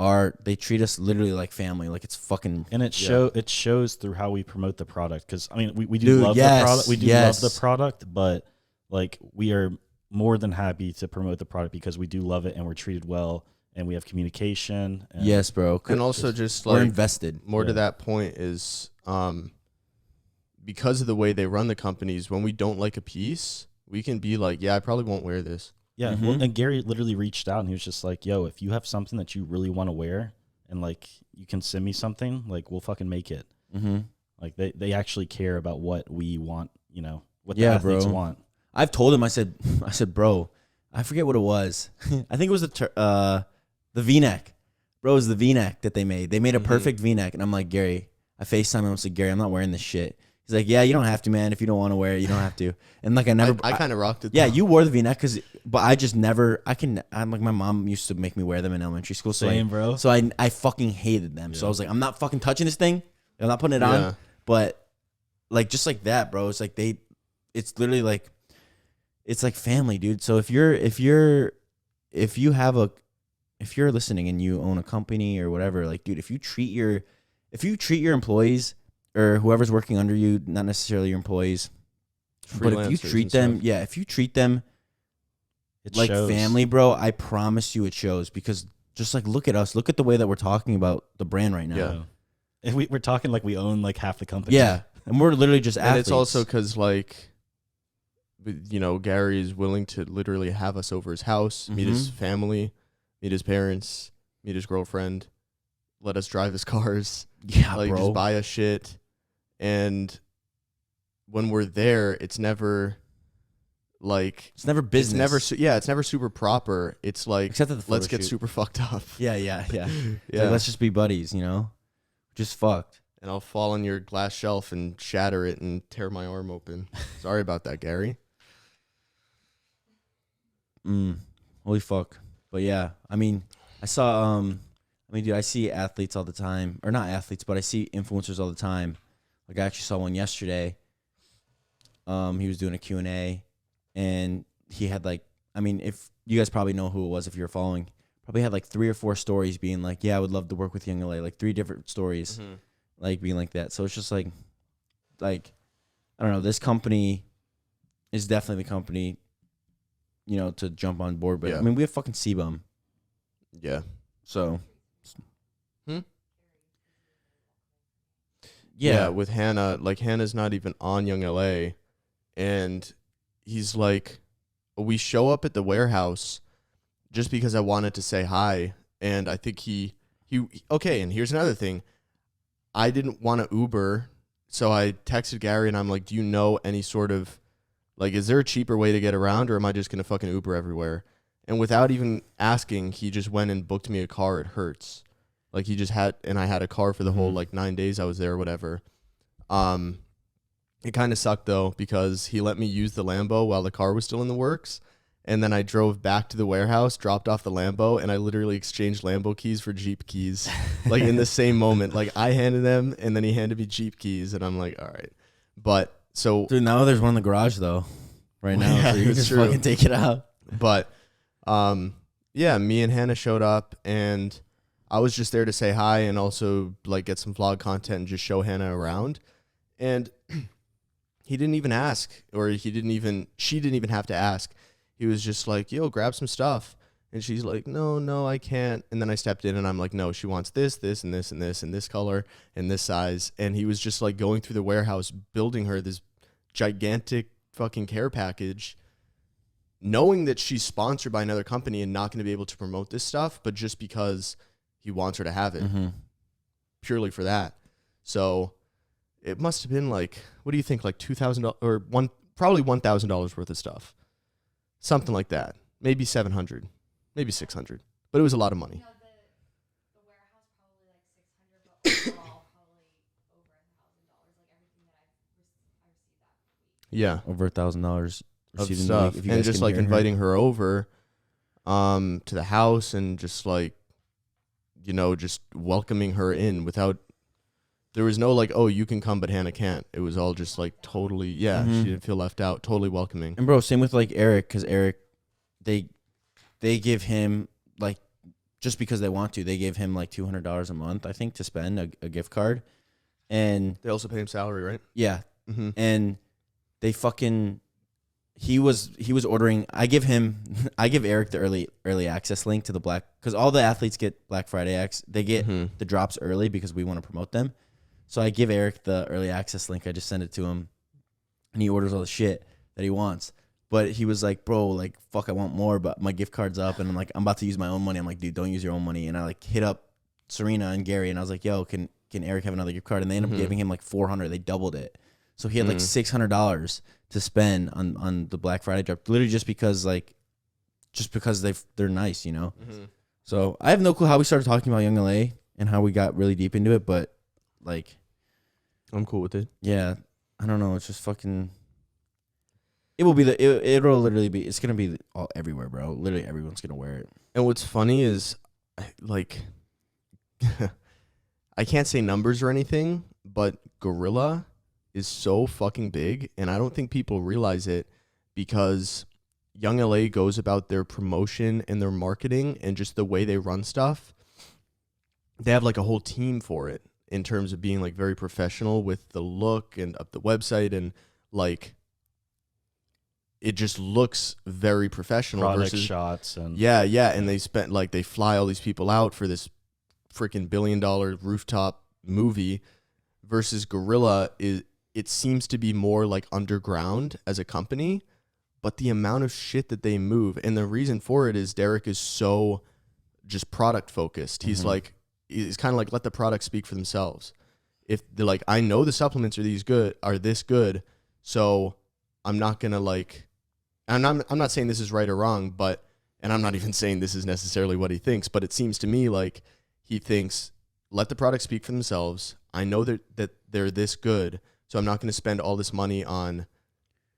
us literally like family, like it's fucking. And it shows through how we promote the product. Because I mean, we do Dude, love the product. We do love the yes. product, but like we are more than happy to promote the product because we do love it and we're treated well and we have communication. And Yes, bro. And also just we're like invested. more to Yeah. that point is because of the way they run the companies, when we don't like a piece, we can be like, yeah, I probably won't wear this. Yeah, Mhm. well, and Gary literally reached out and he was just like, "Yo, if you have something that you really want to wear, and like you can send me something, like we'll fucking make it." Mm-hmm. Like they actually care about what we want, what the Yeah, athletes bro. want. I've told him. I said, bro, I forget what it was. I think it was the V-neck. Bro, it was the V-neck that they made. They made a perfect V-neck, and I'm like, Gary. I FaceTime him and said, Gary, I'm not wearing this shit. He's like, yeah, you don't have to, man. If you don't want to wear it, you don't have to. And like, I kind of rocked it. Yeah, though. you wore the V-neck but I just never. I'm like, my mom used to make me wear them in elementary school. So Same, bro. So I fucking hated them. So I was like, I'm not fucking touching this thing. I'm not putting it on. Yeah. But like, just like that, bro. It's like it's literally like, it's like family, dude. So if you're listening and you own a company or whatever, like, dude, if you treat your employees or whoever's working under you, not necessarily your employees, but if you Freelancers treat and them, stuff. if you treat them It like shows. family, bro, I promise you it shows. Because just like, look at us, look at the way that we're talking about the brand right now. Yeah. And we're talking like we own like half the company. Yeah. And we're literally just And athletes. it's also because like, Gary is willing to literally have us over his house, meet his family, meet his parents, meet his girlfriend, let us drive his cars, bro. just buy us shit. And when we're there, it's never like It's never business. it's never super proper. It's like, Except at the photo let's get shoot. super fucked up. Yeah. Yeah. Like, let's just be buddies, just fucked. And I'll fall on your glass shelf and shatter it and tear my arm open. Sorry about that, Gary. Holy fuck. But yeah, I mean, I saw, dude, I see athletes all the time, or not athletes, but I see influencers all the time. Like, I actually saw one yesterday. He was doing a Q&A, and he had like, if you guys probably know who it was if you're following, probably had like 3 or 4 stories being like, yeah, I would love to work with Young LA, like 3 different stories, like being like that. So it's just like, I don't know, this company is definitely the company, to jump on board. But Yeah. we have fucking C-Bum. Yeah. So, Yeah, with Hannah, like Hannah's not even on Young LA, and he's like, we show up at the warehouse just because I wanted to say hi, and I think he okay, and here's another thing. I didn't want to Uber, so I texted Gary and I'm like, do you know any sort of, like, is there a cheaper way to get around, or am I just going to fucking Uber everywhere? And without even asking, he just went and booked me a car at Hertz. Like, he just had, and I had a car for the whole, like, 9 days I was there or whatever. It kind of sucked, though, because he let me use the Lambo while the car was still in the works. And then I drove back to the warehouse, dropped off the Lambo, and I literally exchanged Lambo keys for Jeep keys, like, in the same moment. Like, I handed them, and then he handed me Jeep keys, and I'm like, all right. But, so... dude, now there's one in the garage, though, right now. Yeah, so you can it's just true. fucking take it out. But, yeah, me and Hannah showed up, and I was just there to say hi and also, like, get some vlog content and just show Hannah around. And he didn't even ask, or she didn't even have to ask. He was just like, yo, grab some stuff. And she's like, no, I can't. And then I stepped in and I'm like, no, she wants this, this, and this, and this, and this color, and this size. And he was just like going through the warehouse, building her this gigantic fucking care package, knowing that she's sponsored by another company and not going to be able to promote this stuff, but just because he wants her to have it, purely for that. So it must have been like, what do you think, like $2,000 or probably $1,000 worth of stuff, something like that, maybe $700, maybe $600, but it was a lot of money. No, the warehouse probably like $600, but overall probably over $1,000. Like everything that I received that week. Yeah, Over $1,000 of received in the stuff, week, if you and guys just can like hear her. inviting her over, to the house and just like, just welcoming her in without. There was no like, oh, you can come, but Hannah can't. It was all just like totally, she didn't feel left out, totally welcoming. And bro, same with like Eric, because Eric they give him like just because they want to, they give him like $200 a month, I think, to spend a gift card, and They also pay him salary, right? yeah, Mm-hmm. and they fucking he was ordering. I give Eric the early access link to the Black, because all the athletes get Black Friday they get the drops early because we want to promote them. So I give Eric the early access link. I just send it to him, and he orders all the shit that he wants. But he was like, bro, like, fuck, I want more, but my gift card's up, and I'm like, I'm about to use my own money. I'm like, dude, don't use your own money. And I like hit up Serena and Gary, and I was like, yo, can Eric have another gift card? And they ended up giving him like $400. They doubled it. So he had like $600 to spend on the Black Friday drop, literally just because they're nice, you know? So I have no clue how we started talking about Young LA and how we got really deep into it, but like, I'm cool with it. yeah, I don't know. It's just fucking. It'll literally be. It's gonna be all everywhere, bro. Literally everyone's gonna wear it. And what's funny is, like, I can't say numbers or anything, but Gorilla is so fucking big, and I don't think people realize it because Young LA goes about their promotion and their marketing and just the way they run stuff. They have like a whole team for it in terms of being like very professional with the look and up the website, and like it just looks very professional. Product versus shots and yeah, and they spent like they fly all these people out for this freaking $1 billion rooftop movie versus Gorilla it seems to be more like underground as a company, but the amount of shit that they move, and the reason for it is Derek is so just product focused. He's like, he's kind of like, let the products speak for themselves. If they're like, I know the supplements are this good, so I'm not gonna like, and I'm not saying this is right or wrong, but, and I'm not even saying this is necessarily what he thinks, but it seems to me like he thinks, let the products speak for themselves. I know that they're this good, so I'm not going to spend all this money on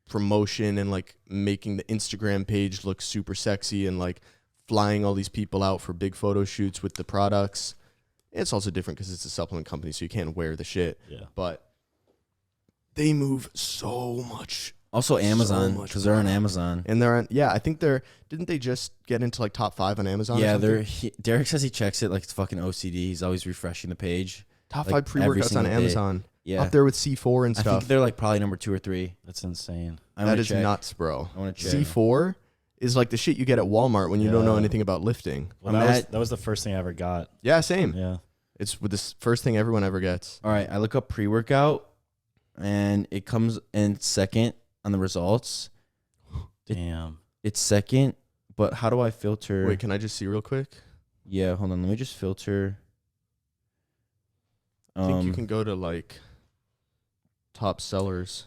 promotion and like making the Instagram page look super sexy and like flying all these people out for big photo shoots with the products. It's also different because it's a supplement company, so you can't wear the shit. Yeah. But they move so much. Also Amazon, much because they're on product. Amazon. And they're on, I think didn't they just get into like top 5 on Amazon? Yeah, or something? Derek says he checks it like it's fucking OCD. He's always refreshing the page. Top like, 5 pre-workouts on single day. Amazon. Yeah. Up there with C4 and I stuff. think they're like probably number 2 or 3. That's insane. That is nuts, bro. I want to check. C4 is like the shit you get at Walmart when you don't know anything about lifting. Well, that was the first thing I ever got. Yeah, same. Yeah. It's with this first thing everyone ever gets. All right, I look up pre-workout, and it comes in second on the results. Damn. It's second, but how do I filter? Wait, can I just see real quick? Yeah, hold on. Let me just filter. I think you can go to like top sellers.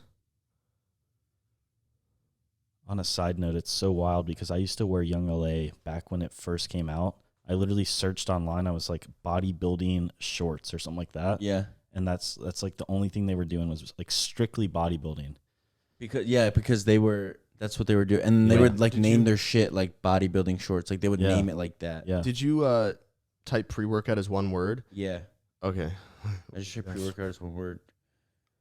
On a side note, it's so wild because I used to wear Young LA back when it first came out. I literally searched online. I was like bodybuilding shorts or something like that. Yeah. And that's like the only thing they were doing was like strictly bodybuilding. Because that's what they were doing. And they would like name their shit like bodybuilding shorts. Like they would name it like that. Yeah. Did you type pre-workout as one word? Yeah. Okay. I just typed pre-workout as one word.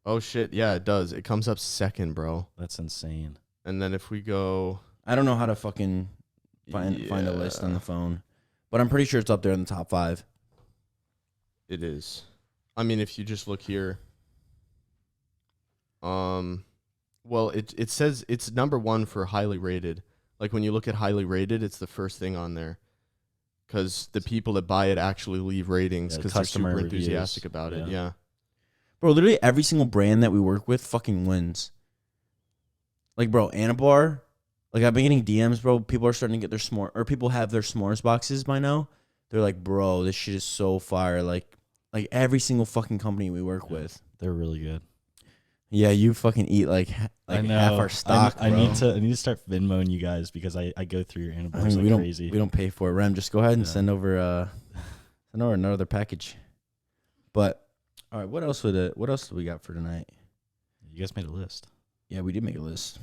Oh shit, yeah, it does. It comes up second, bro. That's insane. And then if we go, I don't know how to fucking find a list on the phone, but I'm pretty sure it's up there in the top 5. it is. I mean, if you just look here, well, it says it's number 1 for highly rated. Like when you look at highly rated, it's the first thing on there. Because the people that buy it actually leave ratings because they're super enthusiastic about it. Yeah. Bro, literally every single brand that we work with fucking wins. Like, bro, Anabar, like I've been getting DMs, bro. People are starting to get their s'more, or people have their s'mores boxes by now. They're like, bro, this shit is so fire. Like every single fucking company we work with. They're really good. Yeah, you fucking eat like I know. half our stock. I bro. need to start Venmoing you guys because I go through your I animals mean, like crazy. we don't pay for it. Rem, just go ahead and Yeah. send over another package. But all right, what else do we got for tonight? You guys made a list. Yeah, we did make a list.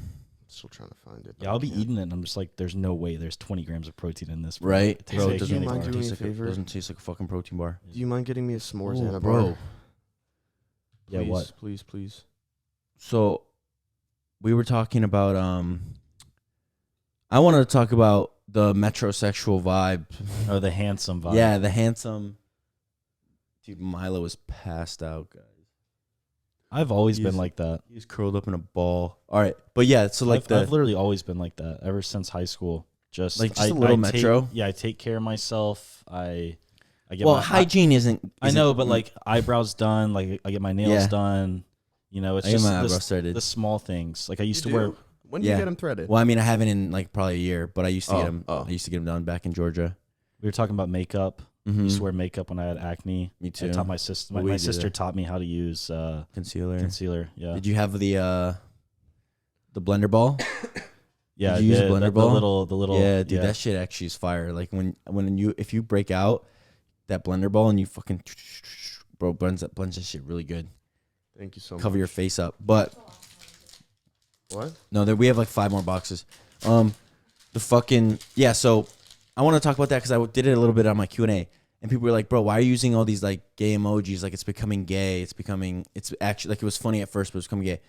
Still trying to find it. Yeah, I'll be eating it, and I'm just like, there's no way there's 20 grams of protein in this. Bro. Right? It tastes Bro, like it a doesn't candy mind bar. doing me a taste favor? doesn't taste like a fucking protein bar. Do you mind getting me a s'mores Oh, and a bro. bar? Yeah, Please, what? Please. So we were talking about I wanted to talk about the metrosexual vibe. Oh, the handsome vibe. Yeah, the handsome. Dude, Milo was passed out, guys. I've always He's- been like that. He was curled up in a ball. All right, but yeah, so like I've literally always been like that ever since high school. Just Like, just a little metro? I take care of myself. I get well, my hygiene isn't. I know, but like eyebrows done, like I get my nails Yeah. done. You know, it's I get just my eyebrows threaded. the small things. Like I used to You wear. do? When do you Yeah. get them threaded? Well, I mean, I haven't in like probably a year, but I used to get Oh, them. oh. I used to get them done back in Georgia. We were talking about makeup. I used Mm-hmm. to wear makeup when I had acne. Me too. I taught my sister. Well, we My did sister that. taught me how to use Concealer. concealer. Yeah, Did you have the blender ball? yeah. Did you use a blender ball? The little. Yeah, dude, that shit actually is fire. Like if you break out that blender ball and you fucking blends that shit really good. Thank you so much. Cover your face up. But What? no, we have like 5 more boxes. The fucking so I want to talk about that because I did it a little bit on my Q&A, and people were like, "Bro, why are you using all these like gay emojis? Like it's becoming gay. It's actually like it was funny at first, but it's becoming gay."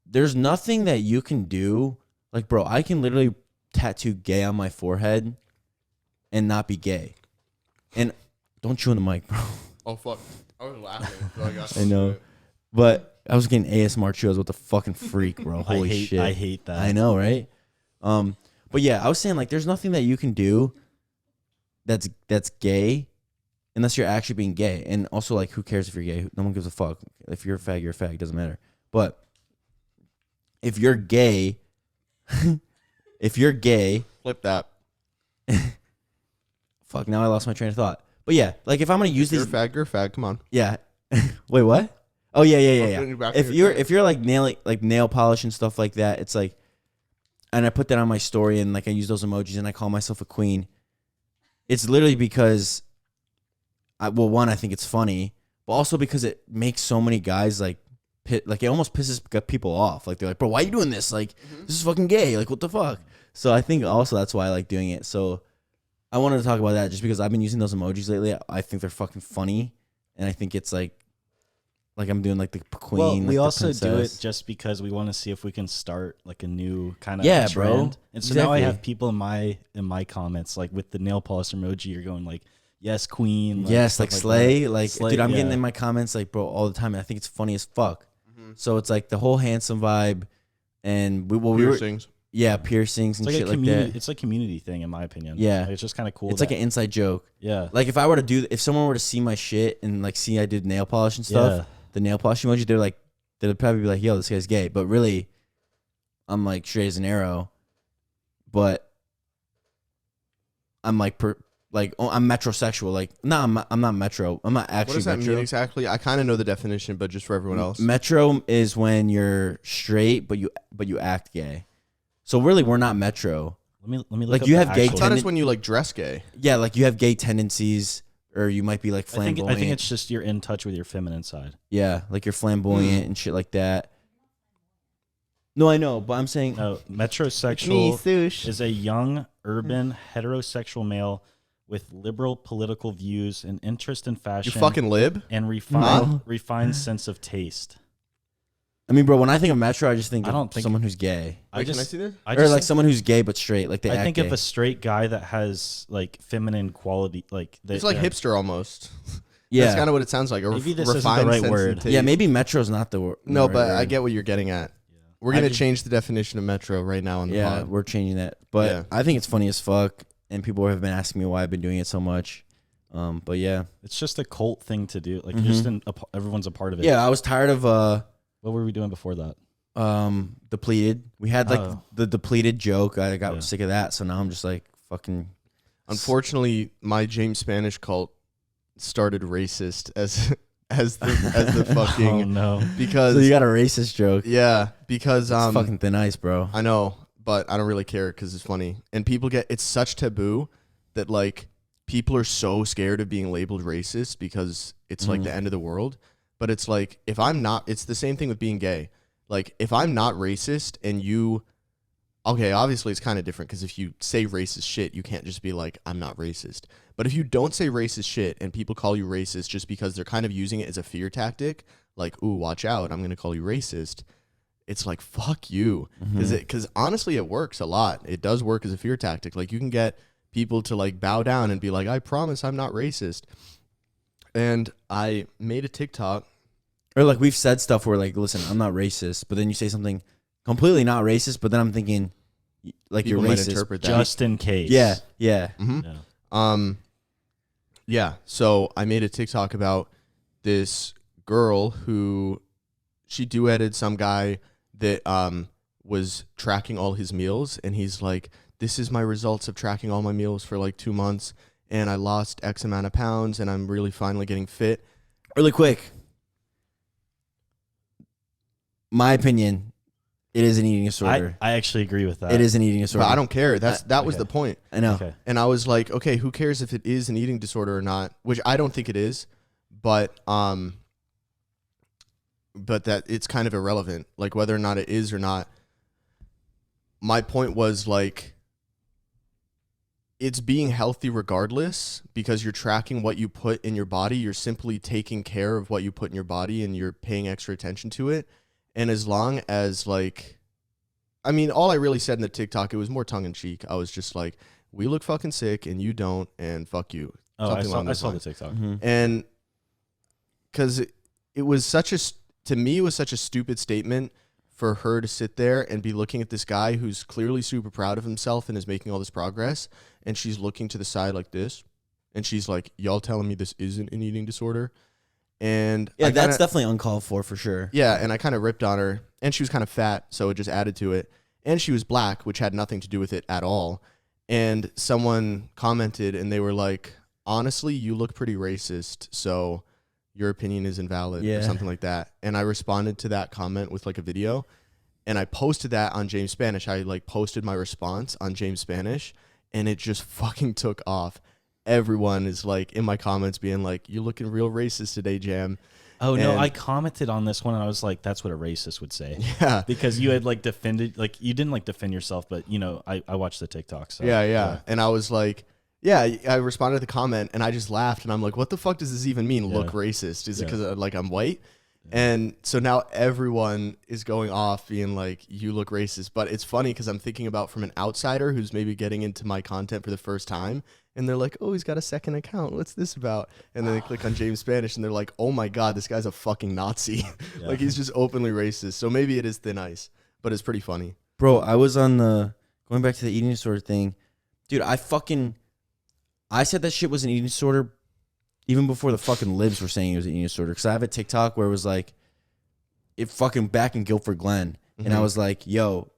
There's nothing that you can do. Like, bro, I can literally tattoo gay on my forehead and not be gay. And don't chew on the mic, bro. Oh fuck! I was laughing. So I got I know. But I was getting ASMR chews with the fucking freak, bro. Holy shit. I hate that. I know, right? But yeah, I was saying like there's nothing that you can do that's gay unless you're actually being gay. And also like who cares if you're gay? No one gives a fuck. If you're a fag, you're a fag, it doesn't matter. But if you're gay, Flip that. fuck, now I lost my train of thought. But yeah, like if I'm gonna use You're a these fag. You're a fag. Come on. yeah. Wait, what? Oh yeah. putting you back If in your you're chair. if you're like nail polish and stuff like that, it's like, and I put that on my story and like I use those emojis and I call myself a queen. It's literally because, one, I think it's funny, but also because it makes so many guys like it almost pisses people off. Like they're like, bro, why are you doing this? Like this is fucking gay. Like what the fuck? So I think also that's why I like doing it. So I wanted to talk about that just because I've been using those emojis lately. I think they're fucking funny, and I think it's like I'm doing like the queen. Well, like we the also do it princess. just because we want to see if we can start like a new kind of Yeah, trend. bro. And so now I Exactly. have people in my comments like with the nail polish emoji, you're going like, yes, queen. Yes, stuff like slay. that. Like, Slay, dude, I'm getting yeah. in my comments like, bro, all the time. And I think it's funny as fuck. So it's like the whole handsome vibe, and we were Piercings. piercings and It's like shit a like community. that. It's like community thing, in my opinion. Yeah. Like, it's just kind of cool. It's like an inside joke. yeah, Like if someone were to see my shit and like see I did nail polish and stuff, Yeah. the nail polish emoji, they'd probably be like, yo, this guy's gay. But really, I'm like straight as an arrow. But I'm like I'm metrosexual. Like no, I'm not metro. I'm not actually What does that metro. mean exactly? I kind of know the definition, but just for everyone else. Metro is when you're straight, but you act gay. So really, we're not metro. let me look Like, up you the have gay I actual- thought it's when you like dress gay. Yeah, like you have gay tendencies, or you might be like I think flamboyant. it's just you're in touch with your feminine side. Yeah, like you're flamboyant and shit like that. No, I know, but I'm saying No, metrosexual Sush. is a young, urban, heterosexual male with liberal political views and interest in You fashion fucking lib. and No. refined sense of taste. I mean, bro, when I think of metro, I just think I of don't think- someone who's gay. Wait, can I see this? I Or just like think, someone who's gay but straight, like they I act think gay. of a straight guy that has like feminine quality, like It's like hipster almost. yeah. That's kind of what it sounds like. A Maybe this isn't the refined right sense word. of taste. Yeah, maybe metro's not the word. No, but I get what you're getting at. We're I gonna just- change the definition of metro right now on the Yeah, pod. we're changing that. But Yeah. I think it's funny as fuck, and people have been asking me why I've been doing it so much. But yeah. It's just a cult thing to do. Like you're just everyone's a part of it. Yeah, I was tired of What were we doing before that? depleted. We had like Oh. the depleted joke. I got Yeah. sick of that, so now I'm just like fucking. Unfortunately, my James Spanish cult started racist as the fucking Oh no. because So you got a racist joke. yeah, because It's fucking thin ice, bro. I know, but I don't really care because it's funny. And people it's such taboo that like people are so scared of being labeled racist because it's like the end of the world. But it's like if I'm not, it's the same thing with being gay. Like if I'm not racist and you, okay, obviously it's kind of different because if you say racist shit, you can't just be like, I'm not racist. But if you don't say racist shit and people call you racist just because they're kind of using it as a fear tactic, like, ooh, watch out, I'm going to call you racist. it's like, fuck you. Because honestly, it works a lot. It does work as a fear tactic. Like, you can get people to like bow down and be like, I promise I'm not racist. And I made a TikTok. Or like we've said stuff where like, listen, I'm not racist, but then you say something completely not racist, but then I'm thinking like People you're might racist. interpret that. Just in case. Yeah, yeah. Yeah. Yeah. So I made a TikTok about this girl who she duetted some guy that was tracking all his meals, and he's like, this is my results of tracking all my meals for like 2 months, and I lost X amount of pounds, and I'm really finally getting fit. Really quick. My opinion, it is an eating disorder. I actually agree with that. It is an eating disorder. But I don't care. That was okay. the point. I know. Okay. And I was like, okay, who cares if it is an eating disorder or not? Which I don't think it is, but that it's kind of irrelevant, like whether or not it is or not. My point was like, it's being healthy regardless, because you're tracking what you put in your body. You're simply taking care of what you put in your body, and you're paying extra attention to it. And as long as like, I mean, all I really said in the TikTok, it was more tongue in cheek. I was just like, we look fucking sick and you don't, and fuck you. Oh, Something along I those saw the lines. TikTok. And because it was such a, to me, it was such a stupid statement for her to sit there and be looking at this guy who's clearly super proud of himself and is making all this progress. And she's looking to the side like this. And she's like, y'all telling me this isn't an eating disorder? And Yeah, I that's kinda, definitely uncalled for sure. yeah, and I kind of ripped on her. And she was kind of fat, so it just added to it. And she was black, which had nothing to do with it at all. And someone commented, and they were like, honestly, you look pretty racist, so your opinion is invalid, or something like that. And I responded to that comment with like a video, and I posted that on James Spanish. I like posted my response on James Spanish, and it just fucking took off. Everyone is like in my comments being like, you're looking real racist today, Jam. Oh, no, And- I commented on this one, and I was like, that's what a racist would say. Yeah. Because you had, like, defended, like, you didn't, like, defend yourself, but, you know, I watched the TikTok. So, Yeah. And I was like, yeah, I responded to the comment, and I just laughed, and I'm like, what the fuck does this even mean, look racist? Is it because, like, I'm white? And so now everyone is going off being like, you look racist. But it's funny because I'm thinking about from an outsider who's maybe getting into my content for the first time. And they're like, oh, he's got a second account. What's this about? And then they click on James Spanish and they're like, oh my God, this guy's a fucking Nazi. Like, he's just openly racist. So maybe it is thin ice, but it's pretty funny. Bro, I was on going back to the eating disorder thing. Dude, I said that shit was an eating disorder even before the fucking libs were saying it was an eating disorder. Because I have a TikTok where it was like, it fucking back in Guilford Glen. And I was like, yo,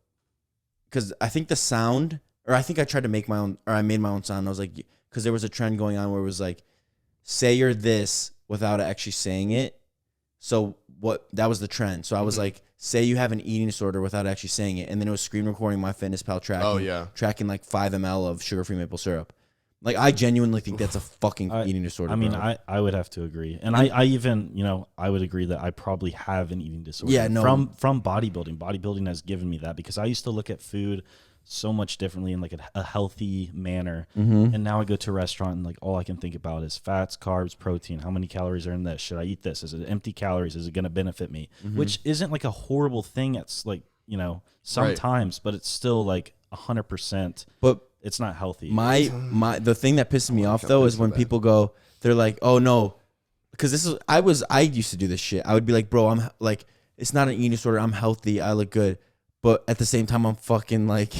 because I think the sound, or I think I tried to make my own, or I made my own sound. I was like, because there was a trend going on where it was like, say you're this without actually saying it. So that was the trend. So I was like, say you have an eating disorder without actually saying it. And then it was screen recording MyFitnessPal tracking like 5 ml of sugar-free maple syrup. Like, I genuinely think that's a fucking eating disorder. I mean, bro. I would have to agree. And I even, you know, I would agree that I probably have an eating disorder. Yeah, no. From bodybuilding. Bodybuilding has given me that because I used to look at food so much differently in like a healthy manner. And now I go to a restaurant and like all I can think about is fats, carbs, protein. How many calories are in this? Should I eat this? Is it empty calories? Is it going to benefit me? Which isn't like a horrible thing. It's like, you know, sometimes, but it's still like 100%. But it's not healthy. The thing that pisses me off though is when people go, they're like, oh no, because I used to do this shit. I would be like, bro, I'm like, it's not an eating disorder. I'm healthy. I look good. But at the same time, I'm fucking like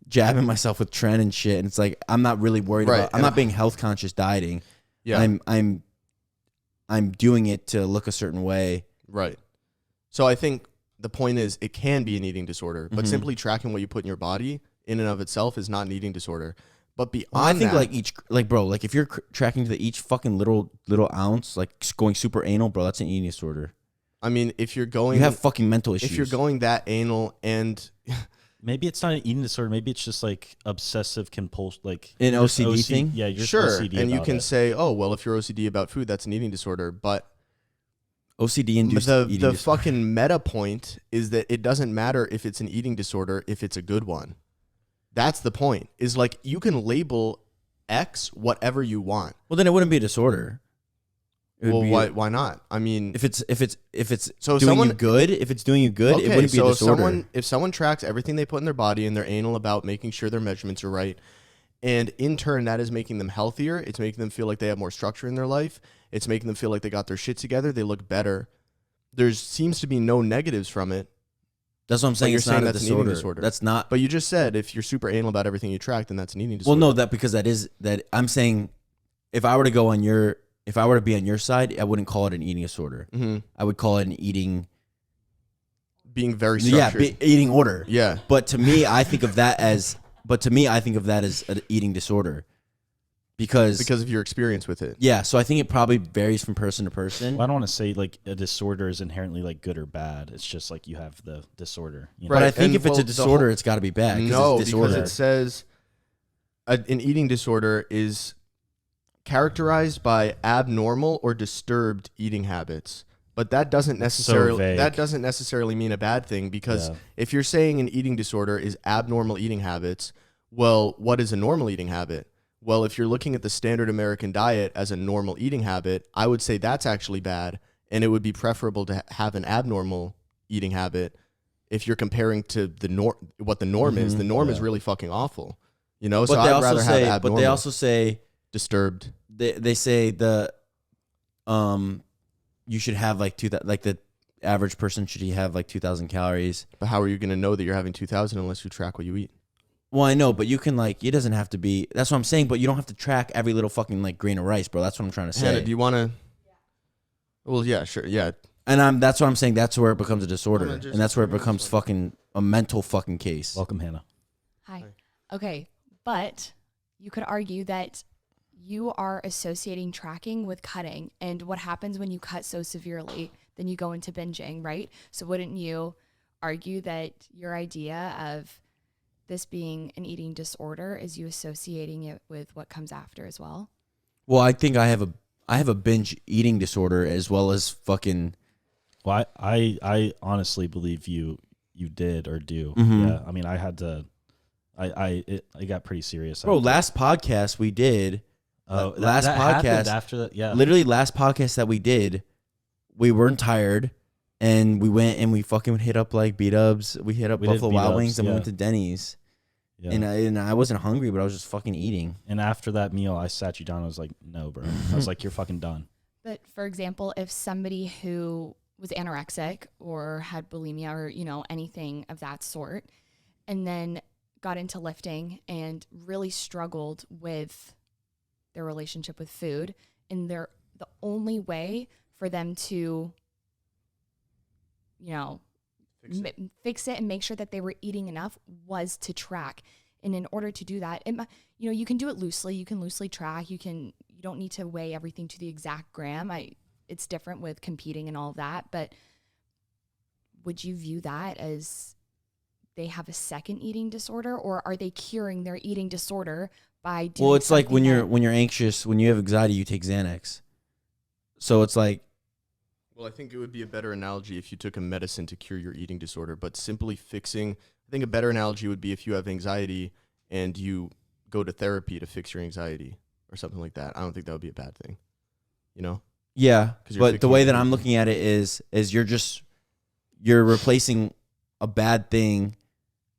jabbing myself with Tren and shit. And it's like, I'm not really worried about, I'm not being health conscious dieting. Yeah. I'm doing it to look a certain way. Right. So I think the point is it can be an eating disorder, but simply tracking what you put in your body in and of itself is not an eating disorder. But beyond I think that, bro, like if you're tracking to each fucking little ounce, like going super anal, bro, that's an eating disorder. I mean, if you're going, you have fucking mental issues. If you're going that anal, and maybe it's not an eating disorder. Maybe it's just like obsessive compulsion, like an OCD thing. Yeah, you're sure. OCD and you can it. say, oh, well, if you're OCD about food, that's an eating disorder. But OCD induced the fucking meta point is that it doesn't matter if it's an eating disorder if it's a good one. That's the point. Is like you can label X whatever you want. Well, then it wouldn't be a disorder. It would Well, be why not? I mean, if it's So doing someone- you good, if it's doing you good, it wouldn't be a disorder. if someone tracks everything they put in their body and they're anal about making sure their measurements are right, and in turn that is making them healthier, it's making them feel like they have more structure in their life, it's making them feel like they got their shit together, they look better. There seems to be no negatives from it. That's what I'm saying. you're It's saying not a that's an eating disorder. disorder. That's not. But you just said if you're super anal about everything you track, then that's an eating Well, disorder. no, that I'm saying if I were to be on your side, I wouldn't call it an eating disorder. Mm-hmm. I would call it an eating. Being very structured. Eating order. Yeah. But to me, I think of that as an eating disorder, because Because of your experience with it. yeah. So I think it probably varies from person to person. Well, I don't want to say like a disorder is inherently like good or bad. It's just like you have the disorder. You know? But I Right, think and, if it's well, a the disorder, whole- it's got to be bad. No, it's because disorder. it says an eating disorder is characterized by abnormal or disturbed eating habits. But that doesn't vague. necessarily mean a bad thing, because Yeah. if you're saying an eating disorder is abnormal eating habits, well, what is a normal eating habit? Well, if you're looking at the standard American diet as a normal eating habit, I would say that's actually bad, and it would be preferable to have an abnormal eating habit. If you're comparing to what the norm is, the norm is really fucking awful. You know, so I'd rather have abnormal. But they also say disturbed. they say you should have like the average person should have like 2,000 calories. But how are you going to know that you're having 2,000 unless you track what you eat? Well, I know, but you can like it doesn't have to be. That's what I'm saying. But you don't have to track every little fucking like grain of rice, bro. That's what I'm trying to say. Hannah, do you want to? Well, yeah, sure, yeah. And that's what I'm saying. That's where it becomes a disorder, I'm just- and that's where it becomes fucking a mental fucking case. Welcome, Hannah. Hi. Okay, but you could argue that you are associating tracking with cutting, and what happens when you cut so severely, then you go into binging, right? So wouldn't you argue that your idea of this being an eating disorder is you associating it with what comes after as well? Well, I think I have a binge eating disorder as well as fucking. Well, I honestly believe you did or do. Mhm. Yeah. I mean, I had to. It got pretty serious. Bro, last podcast we did. Last that happened podcast after that. Yeah. Literally, last podcast that we did, we weren't tired, and we went and we fucking hit up like B-Dubs. We hit up We did Buffalo Wild B-Dubs, Wings, and we yeah. went to Denny's. Yeah. And I wasn't hungry, but I was just fucking eating. And after that meal, I sat you down. I was like, no, bro. I was like, you're fucking done. But for example, if somebody who was anorexic or had bulimia or, anything of that sort, and then got into lifting and really struggled with their relationship with food, and the only way for them to, fix it and make sure that they were eating enough was to track. And in order to do that, you can do it loosely. You can loosely track. You don't need to weigh everything to the exact gram. It's different with competing and all of that. But would you view that as they have a second eating disorder, or are they curing their eating disorder by doing? Well, it's like when something you're anxious, when you have anxiety, you take Xanax. So it's like, Well, I think it would be a better analogy if you took a medicine to cure your eating disorder, but simply fixing. I think a better analogy would be if you have anxiety and you go to therapy to fix your anxiety or something like that. I don't think that would be a bad thing. yeah. 'Cause you're But the fixing way it. that I'm looking at it is you're replacing a bad thing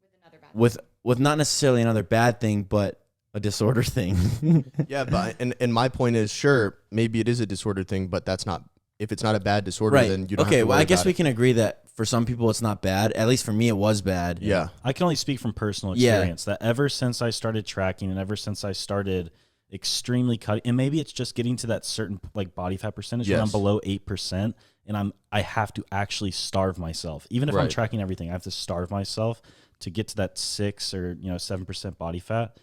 with another bad with not necessarily another bad thing, but a disorder thing. Yeah, but and my point is, sure, maybe it is a disorder thing, but that's not. If it's not a bad disorder, Right. then you don't. Okay. have to Well, worry I guess about we it. can agree that for some people it's not bad. At least for me, it was bad. Yeah. I can only speak from personal Yeah. experience that ever since I started tracking and ever since I started extremely cutting, and maybe it's just getting to that certain like body fat percentage when I'm Yes. below 8%, and I have to actually starve myself. Even if I'm Right. tracking everything, I have to starve myself to get to that 6 or 7% body fat.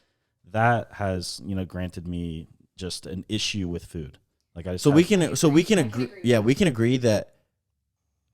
That has granted me just an issue with food. Like I just So we have- can agree. Yeah, we can agree that.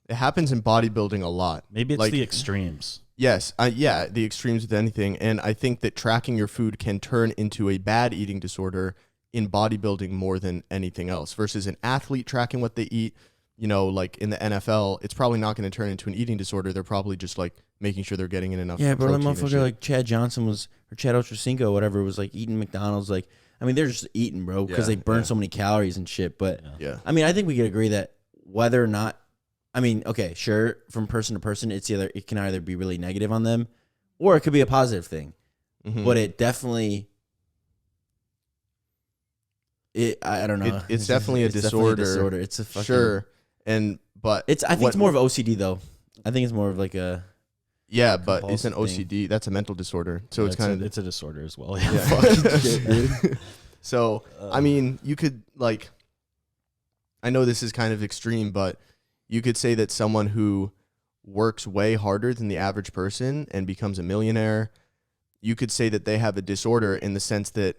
It happens in bodybuilding a lot. maybe it's like- the extremes. Yes, the extremes with anything, and I think that tracking your food can turn into a bad eating disorder in bodybuilding more than anything else. Versus an athlete tracking what they eat, like in the NFL, it's probably not going to turn into an eating disorder. They're probably just like making sure they're getting in enough. Yeah, bro, that protein and motherfucker shit. like Chad Johnson or Chad Ochocinco, whatever, was like eating McDonald's. Like I mean, they're just eating, bro, because they burn so many calories and shit. But Yeah. I mean, I think we could agree that whether or not, I mean, okay, sure, from person to person, it can either be really negative on them, or it could be a positive thing. But it definitely, I don't know. It's definitely a disorder. It's a fucking, Sure. I think it's more of OCD though. I think it's more of like a. Yeah, but it's an compulsive OCD. That's a mental disorder. So it's kind of it's a disorder as well. Yeah. Fucking shit, dude. So I mean, you could like. I know this is kind of extreme, but you could say that someone who works way harder than the average person and becomes a millionaire, you could say that they have a disorder in the sense that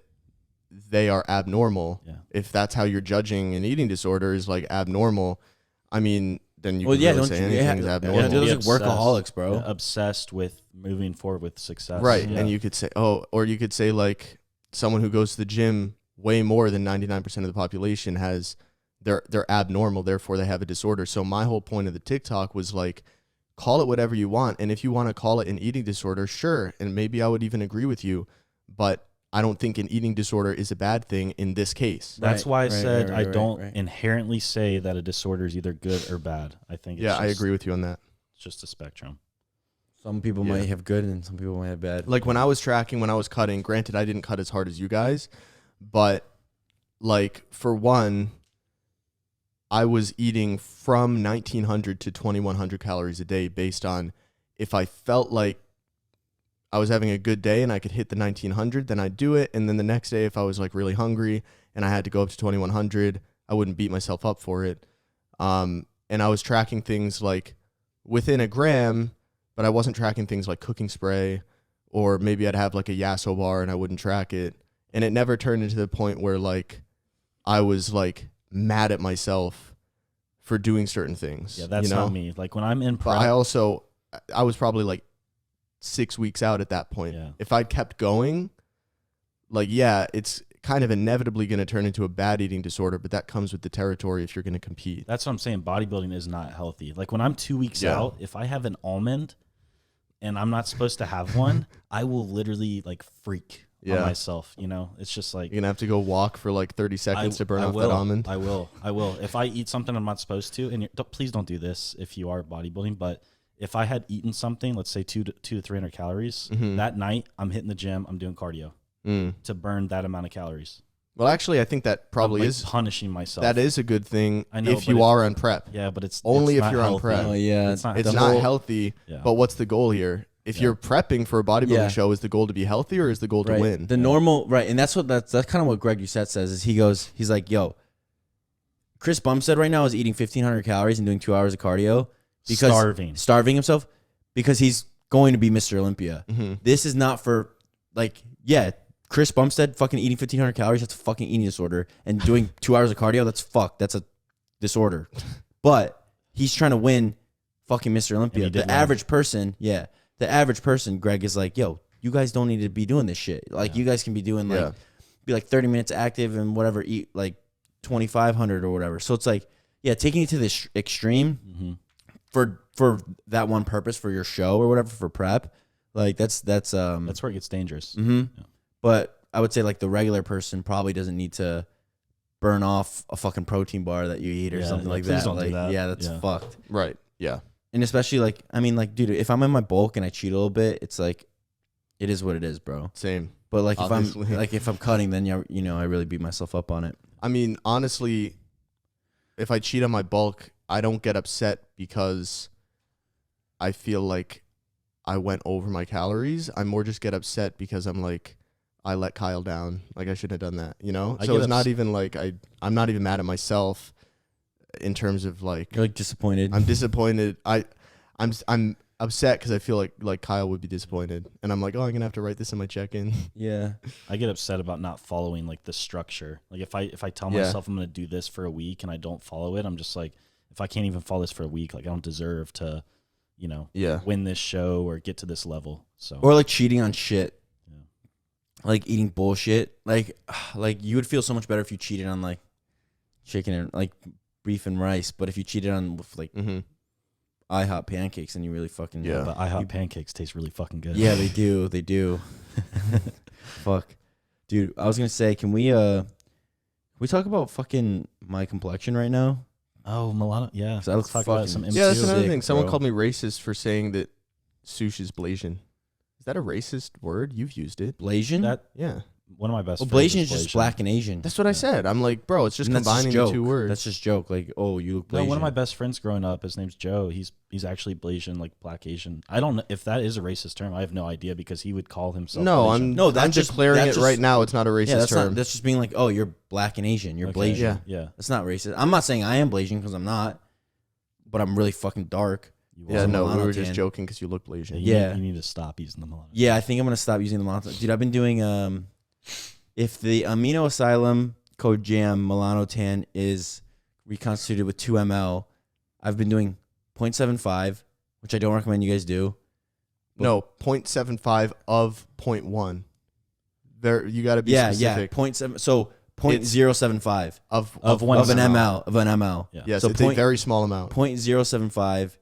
they are abnormal. Yeah. If that's how you're judging an eating disorder is like abnormal, I mean, then you Well, can yeah, really don't say you? anything's Yeah, abnormal. those Be like workaholics, obsessed. bro. Yeah, obsessed with moving forward with success. Right. Yeah. And you could say, or you could say like someone who goes to the gym way more than 99% of the population they're abnormal, therefore they have a disorder. So my whole point of the TikTok was like, call it whatever you want. And if you want to call it an eating disorder, sure. And maybe I would even agree with you, but I don't think an eating disorder is a bad thing in this case. That's why I said I don't right. inherently say that a disorder is either good or bad. I think it's I just, agree with you on that. It's just a spectrum. Some people might have good and some people might have bad. Like when I was tracking, when I was cutting, granted I didn't cut as hard as you guys, but like for one, I was eating from 1900 to 2100 calories a day based on if I felt like I was having a good day and I could hit the 1900, then I'd do it. And then the next day, if I was like really hungry and I had to go up to 2100, I wouldn't beat myself up for it. And I was tracking things like within a gram, but I wasn't tracking things like cooking spray, or maybe I'd have like a Yasso bar and I wouldn't track it. And it never turned into the point where like I was like mad at myself for doing certain things. Yeah, that's not me. Like when I'm in But prep, I was probably like 6 weeks out at that point. Yeah. If I'd kept going, like, yeah, it's kind of inevitably going to turn into a bad eating disorder, but that comes with the territory if you're going to compete. that's what I'm saying. Bodybuilding is not healthy. Like when I'm 2 weeks Yeah. out, if I have an almond and I'm not supposed to have one, I will literally like freak on Yeah. myself. You know, it's just like You're going to have to go walk for like 30 seconds to burn off that almond. I will. If I eat something I'm not supposed to, and please don't do this if you are bodybuilding, but if I had eaten something, let's say 200 to 300 calories, that night I'm hitting the gym, I'm doing cardio to burn that amount of calories. Well, actually, I think that probably I'm, like, is punishing myself. that is a good thing I know, if but you are on prep. Yeah, but it's Only it's if not you're on healthy. prep. Oh, yeah. It's not, It's the not whole- healthy, Yeah. but what's the goal here? If you're prepping for a bodybuilding Yeah. show, is the goal to be healthy or is the goal to win? The normal, right, and that's kind of what Greg Doucette says. Is he's like, yo, Chris Bumstead right now is eating 1,500 calories and doing 2 hours of cardio because starving himself because he's going to be Mr. Olympia. This is not for like, yeah, Chris Bumstead fucking eating 1,500 calories. That's a fucking eating disorder, and doing 2 hours of cardio. That's a disorder. But he's trying to win fucking Mr. Olympia. The average person, Greg, is like, yo, you guys don't need to be doing this shit. Like, you guys can be doing like, be like 30 minutes active and whatever, eat like 2,500 or whatever. So it's like, yeah, taking it to this extreme for that one purpose, for your show or whatever, for prep, like that's where it gets dangerous. But I would say like the regular person probably doesn't need to burn off a fucking protein bar that you eat or something like please that. don't do Like, that. yeah, that's fucked. Right. Yeah. And especially like, I mean, like, dude, if I'm in my bulk and I cheat a little bit, it's like, it is what it is, bro. Same. But like, Obviously. if I'm cutting, then you know, I really beat myself up on it. I mean, honestly, if I cheat on my bulk, I don't get upset because I feel like I went over my calories. I more just get upset because I'm like, I let Kyle down. Like, I shouldn't have done that, you know? So it's not even like I'm not even mad at myself in terms of like, You're like disappointed. I'm disappointed. I'm upset because I feel like Kyle would be disappointed, and I'm like, oh, I'm gonna have to write this in my check-in. Yeah. I get upset about not following like the structure. Like if I tell myself I'm gonna do this for a week and I don't follow it, I'm just like, if I can't even follow this for a week, like I don't deserve to, you know, win this show or get to this level. So Or like cheating on shit. Like eating bullshit. Like you would feel so much better if you cheated on like chicken and like beef and rice, but if you cheated on with like IHOP pancakes and you really fucking but IHOP pancakes taste really fucking good. Yeah, they do. Fuck. Dude, I was gonna say, can we talk about fucking my complexion right now? Oh, Milano. Yeah. 'Cause I look Let's talk about fucking some Yeah, that's M2. another sick, thing. Someone bro. called me racist for saying that Sush is Blasian. Is that a racist word? You've used it. Blasian? That Yeah. one of my best Well, friends Blasian is just Blasian. black and Asian. That's what I said. I'm like, bro, it's just And that's combining joke. the two words. That's just joke. Like, oh, you look Blasian. No, one of my best friends growing up, his name's Joe. He's actually Blasian, like black Asian. I don't know if that is a racist term. I have no idea because he would call himself. no, Blasian. No, I'm that's just- declaring that's it right just- now. It's not a racist Yeah, that's term. not. That's just being like, oh, you're black and Asian. You're Okay. Blasian. Yeah. Yeah. That's not racist. I'm not saying I am Blasian because I'm not, but I'm really fucking dark. You Yeah, are. no, we Milano were just tan. joking because you look Blasian. Yeah. You need to stop using the Milano. Yeah, I think I'm gonna stop using the Milano. Dude, I've been doing if the Amino Asylum Code Jam Milano Tan is reconstituted with 2 ml, I've been doing 0.75, which I don't recommend you guys do. No, 0.75 of 0.1. There, you got to be Yeah, specific. 0.7. So 0.075 Of one of an ml. ml of an ml. Yeah. Yes, So it's a very small amount. 0.075,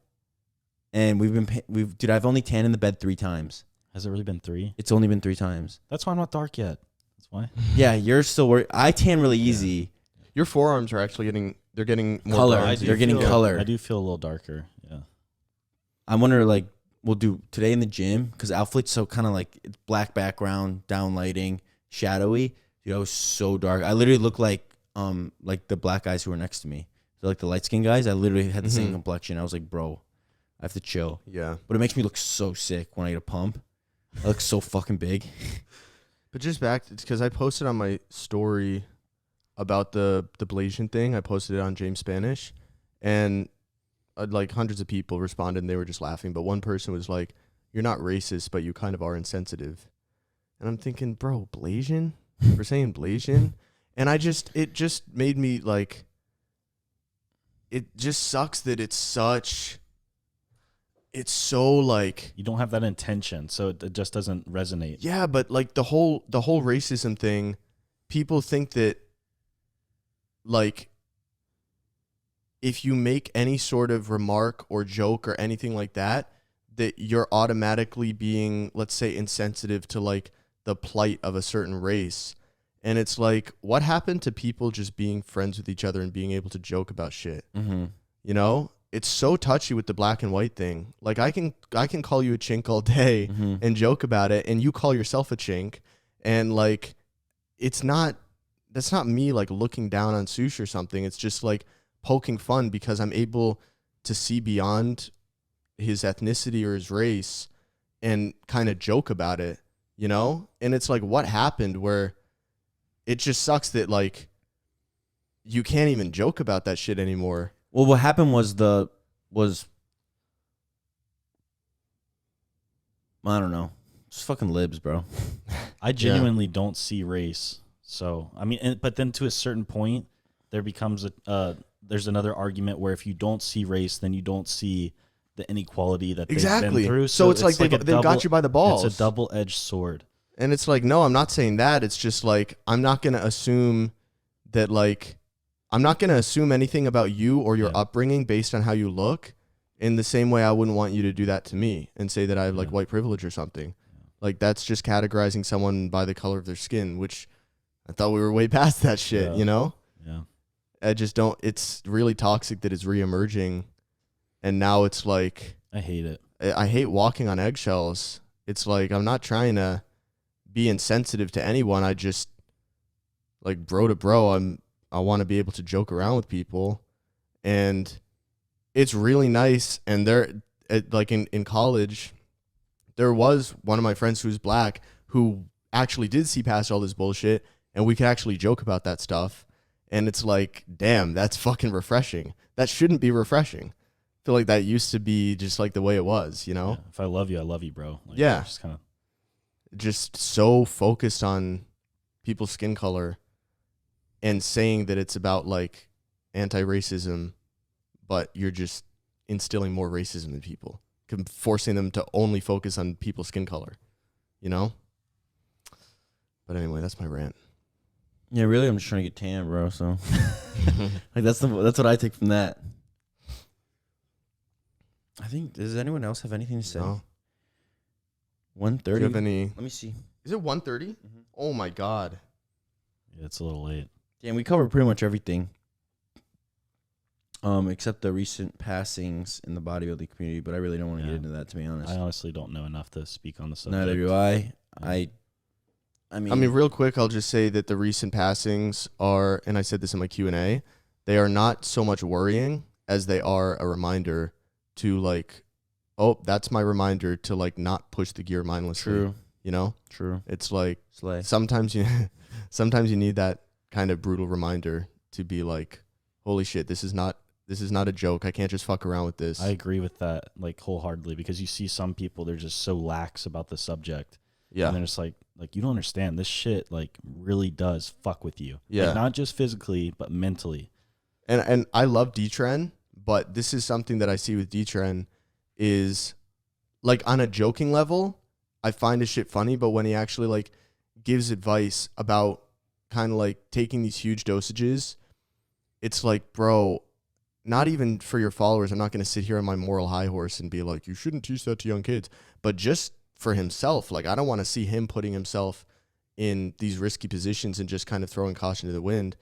and dude, I've only tanned in the bed 3 times. Has it really been 3? It's only been 3 times. That's why I'm not dark yet. That's why. Yeah, you're still worried. I tan really easy. Your forearms are actually getting more Color. bronzy. They're getting feel- color. I do feel a little darker. Yeah. I wonder, like, we'll do today in the gym because Outfit's so kind of like it's black background, down lighting, shadowy. Dude, I was so dark. I literally look like the black guys who were next to me. They're like the light skinned guys. I literally had the same Mhm. complexion. I was like, bro, I have to chill. Yeah. But it makes me look so sick when I get a pump. I look so fucking big. But just back, because I posted on my story about the Blasian thing. I posted it on James Spanish, and like hundreds of people responded, and they were just laughing. But one person was like, "You're not racist, but you kind of are insensitive." And I'm thinking, bro, Blasian? For saying Blasian? And it just made me like, it just sucks that it's so like, You don't have that intention, so it just doesn't resonate. yeah, but like the whole racism thing, people think that like if you make any sort of remark or joke or anything like that, that you're automatically being, let's say, insensitive to like the plight of a certain race. And it's like, what happened to people just being friends with each other and being able to joke about shit? Mm-hmm. You know, it's so touchy with the black and white thing. Like I can call you a chink all day Mm-hmm. and joke about it, and you call yourself a chink, and like that's not me like looking down on Sush or something. It's just like poking fun because I'm able to see beyond his ethnicity or his race and kind of joke about it, you know? And it's like, what happened where it just sucks that like you can't even joke about that shit anymore. Well, what happened was I don't know. Just fucking libs, bro. I genuinely don't see race. So I mean, but then to a certain point, there becomes there's another argument where if you don't see race, then you don't see the inequality that they've Exactly. been through. So it's like a they've got you by the balls. It's a double-edged sword. And it's like, no, I'm not saying that. It's just like, I'm not going to assume that, like, I'm not going to assume anything about you or your Yeah. upbringing based on how you look in the same way I wouldn't want you to do that to me and say that I have, like, Yeah. white privilege or something. Like, that's just categorizing someone by the color of their skin, which I thought we were way past that shit, Yeah. you know? Yeah. I just don't, it's really toxic that it's reemerging. And now it's like, I hate it. I hate walking on eggshells. It's like, I'm not trying to be insensitive to anyone. I just, like, bro to bro, I want to be able to joke around with people, and it's really nice. And like in college, there was one of my friends who's black who actually did see past all this bullshit, and we could actually joke about that stuff. And it's like, damn, that's fucking refreshing. That shouldn't be refreshing. I feel like that used to be just like the way it was, you know? Yeah. If I love you, bro. Like, Yeah. Just kind of. Just so focused on people's skin color and saying that it's about like anti-racism, but you're just instilling more racism in people, forcing them to only focus on people's skin color, you know? But anyway, that's my rant. Yeah, really, I'm just trying to get tan, bro. So, like, that's what I take from that. I think. Does anyone else have anything to say? No? 1:30. Do you have any? Let me see. Is it 1:30? Oh my god. Yeah, it's a little late. Yeah, and we covered pretty much everything. Except the recent passings in the bodybuilding community, but I really don't want to get into that, to be honest. I honestly don't know enough to speak on the subject. Neither do I. Yeah. I mean, real quick, I'll just say that the recent passings are, and I said this in my Q&A, they are not so much worrying as they are a reminder to like, oh, that's my reminder to like not push the gear mindlessly. true, You know, true. it's like Slay. sometimes you need that kind of brutal reminder to be like, holy shit, this is not a joke. I can't just fuck around with this. I agree with that like wholeheartedly, because you see some people, they're just so lax about the subject. Yeah. And they're just like you don't understand, this shit like really does fuck with you. Yeah. Like, not just physically, but mentally. And I love D-Tren, but this is something that I see with D-Tren is like on a joking level, I find his shit funny, but when he actually like gives advice about kind of like taking these huge dosages, it's like, bro, not even for your followers. I'm not going to sit here on my moral high horse and be like, you shouldn't teach that to young kids, but just for himself. Like, I don't want to see him putting himself in these risky positions and just kind of throwing caution to the wind.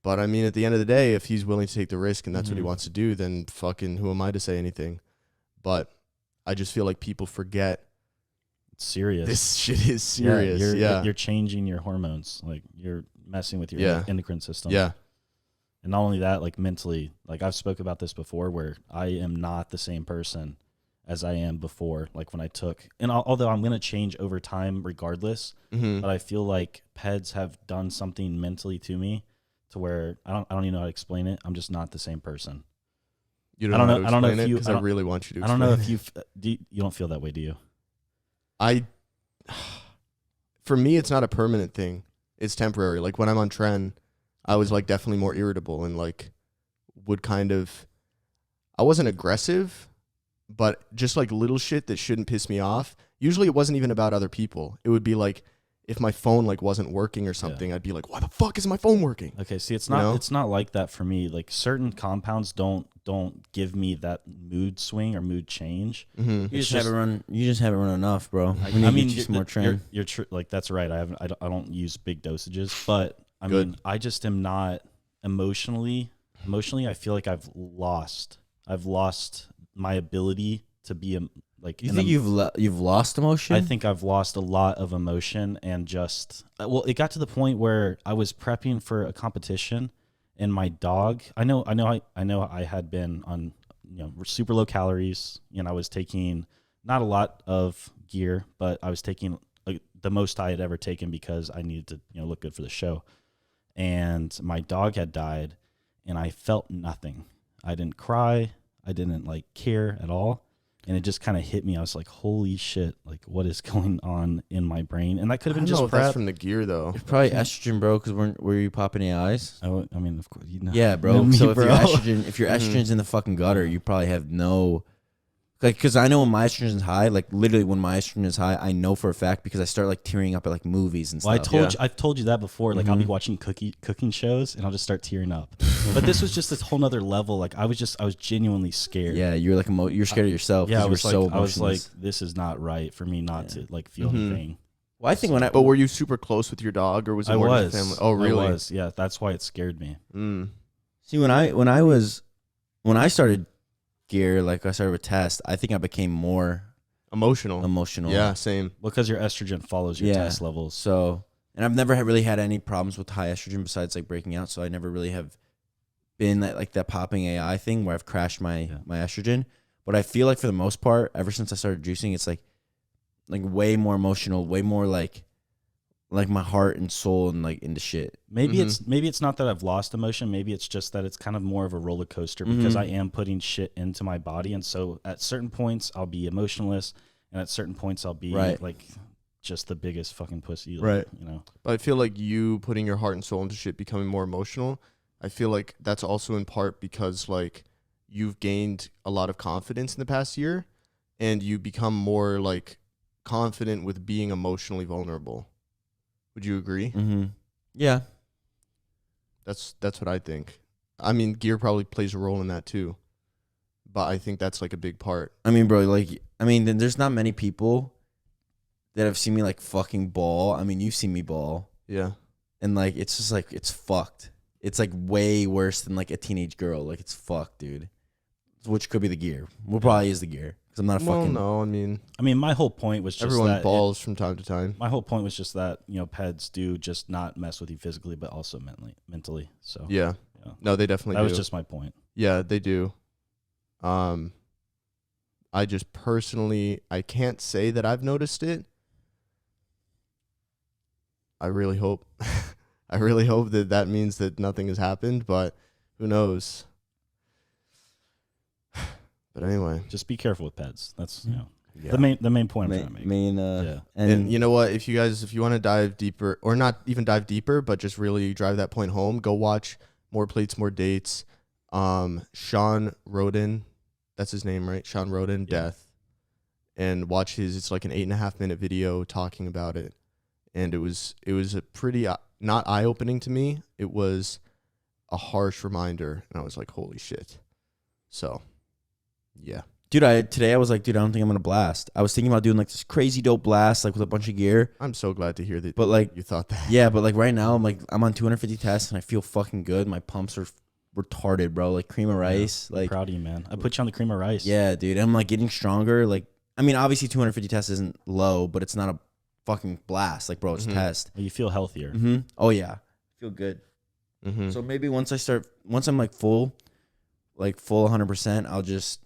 But I mean, at the end of the day, if he's willing to take the risk and that's what he wants to do, then fucking who am I to say anything? But I just feel like people forget It's serious. this shit is serious. Yeah. You're changing your hormones. Like, you're messing with your endocrine system. Yeah. And not only that, like mentally, like I've spoke about this before, where I am not the same person as I am before. Like when I took, and although I'm going to change over time regardless, but I feel like PEDs have done something mentally to me to where I don't even know how to explain it. I'm just not the same person. You don't know. I don't know if you. Because I really want you to. I don't know explain if you don't feel that way, do you? For me, it's not a permanent thing. It's temporary. Like when I'm on tren, I was like definitely more irritable and like would kind of, I wasn't aggressive, but just like little shit that shouldn't piss me off. Usually it wasn't even about other people. It would be like if my phone like wasn't working or something, I'd be like, why the fuck isn't my phone working? Okay, see, it's not it's not like that for me. Like certain compounds don't give me that mood swing or mood change. You just haven't run. You just haven't run enough, bro. I mean, you some more train. You're like that's right. I don't use big dosages, but I mean, I just am not emotionally. I feel like I've lost my ability to be like. You think you've lost emotion? I think I've lost a lot of emotion and just it got to the point where I was prepping for a competition. And my dog, I know I had been on, super low calories, and I was taking not a lot of gear, but I was taking the most I had ever taken because I needed to, look good for the show. And my dog had died, and I felt nothing. I didn't cry. I didn't care at all. And it just kind of hit me. I was like, holy shit, like what is going on in my brain? And that could have been just prep. That's from the gear though. It's probably estrogen, bro, because were you popping any eyes? I mean, of course. Yeah, bro. So if your estrogen's in the fucking gutter, you probably have no... because I know when my estrogen is high, like literally when my estrogen is high, I know for a fact because I start tearing up at movies and stuff. Well, I've told you that before. Like I'll be watching cooking shows and I'll just start tearing up. But this was just this whole nother level. Like I was genuinely scared. Yeah, you were you're scared of yourself. Yeah, I was like, this is not right for me not to feel anything. Well, I think But were you super close with your dog, or was it more just family? Oh, really? I was. Yeah, that's why it scared me. See, when I started gear, like I started with test, I think I became more emotional. Yeah, same. Because your estrogen follows your test levels. So, and I've never really had any problems with high estrogen besides breaking out. So I never really have been that popping AI thing where I've crashed my estrogen. But I feel like for the most part, ever since I started juicing, it's like way more emotional, way more like my heart and soul and into shit. Maybe it's not that I've lost emotion. Maybe it's just that it's kind of more of a roller coaster because I am putting shit into my body. And so at certain points I'll be emotionless and at certain points I'll be just the biggest fucking pussy. Right. But I feel like you putting your heart and soul into shit becoming more emotional, I feel like that's also in part because you've gained a lot of confidence in the past year and you become more confident with being emotionally vulnerable. Would you agree? Yeah. That's what I think. I mean, gear probably plays a role in that too. But I think that's a big part. I mean, bro, then there's not many people that have seen me like fucking ball. I mean, you've seen me ball, Yeah. and like it's just like it's fucked. It's like way worse than like a teenage girl. Like it's fucked, dude. Which could be the gear. Well, probably is the gear because I'm not a Well, fucking. no, I mean, my whole point was just everyone that balls from time to time. my whole point was just that, peds do just not mess with you physically, but also mentally. So Yeah. yeah. No, they definitely That do. was just my point. Yeah, they do. I just personally, I can't say that I've noticed it. I really hope. I really hope that means that nothing has happened, but who knows? But anyway. Just be careful with peds. That's Yeah. the main point I'm trying to make. Yeah. And you know what? If you want to dive deeper, or not even dive deeper, but just really drive that point home, go watch More Plates, More Dates. Sean Roden, that's his name, right? Sean Roden, Yeah. Death. And watch it's like an 8.5-minute video talking about it. And it was a pretty, not eye-opening to me. It was a harsh reminder. And I was like, holy shit. So, yeah. Dude, today I was like, dude, I don't think I'm gonna blast. I was thinking about doing like this crazy dope blast, like with a bunch of gear. I'm so glad to hear that. But like, you thought that. yeah, but like right now, I'm on 250 tests and I feel fucking good. My pumps are retarded, bro. Like cream of rice. I'm Like, proud of you, man. I put you on the cream of rice. yeah, dude. I'm like getting stronger. Like, I mean, obviously 250 tests isn't low, but it's not a fucking blast. Like, bro, it's test. Well, you feel healthier. Oh yeah, feel good. Mm-hmm. So maybe once I'm like full 100%, I'll just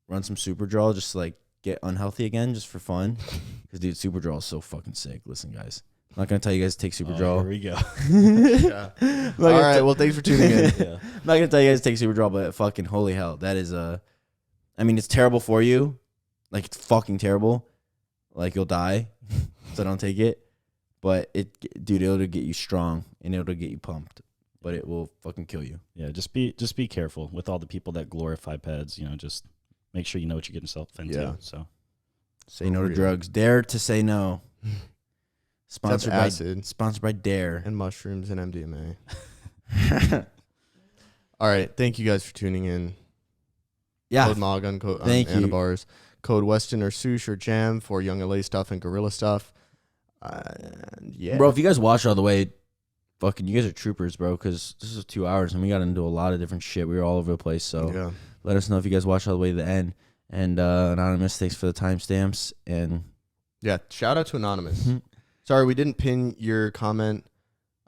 run some super draw, just to, like get unhealthy again, just for fun. Because dude, super draw is so fucking sick. Listen, guys, I'm not gonna tell you guys to take super draw. Here we go. Yeah. All right. Well, thanks for tuning in. Yeah. I'm not gonna tell you guys to take super draw, but fucking holy hell, that is I mean, it's terrible for you. Like it's fucking terrible. Like you'll die, so don't take it. But it'll get you strong and it'll get you pumped. But it will fucking kill you. Yeah, just be careful with all the people that glorify peds. Just make sure you know what you're getting yourself into. Yeah. So Say no to drugs. Dare to say no. Sponsored by acid. Sponsored by Dare. And mushrooms and MDMA. All right. Thank you guys for tuning in. Yeah. Code MOG on Thank you. Anabars. Code Weston or Sush or Jam for Young LA stuff and Gorilla stuff. Yeah. Bro, if you guys watch all the way, fucking you guys are troopers, bro, because this is 2 hours and we got into a lot of different shit. We were all over the place. So Yeah. let us know if you guys watch all the way to the end. And Anonymous, thanks for the timestamps. And Yeah. Shout out to Anonymous. Mhm. Sorry, we didn't pin your comment.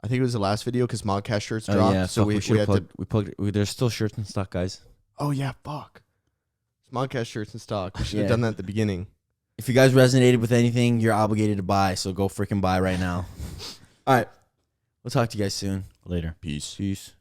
I think it was the last video because MogCast shirts dropped. yeah, so fuck, we should've had to. plugged. There's still shirts in stock, guys. Oh, yeah. Fuck. MogCast shirts in stock. We should have Yeah. done that at the beginning. If you guys resonated with anything, you're obligated to buy. So go freaking buy right now. All right. We'll talk to you guys soon. later. Peace. Peace.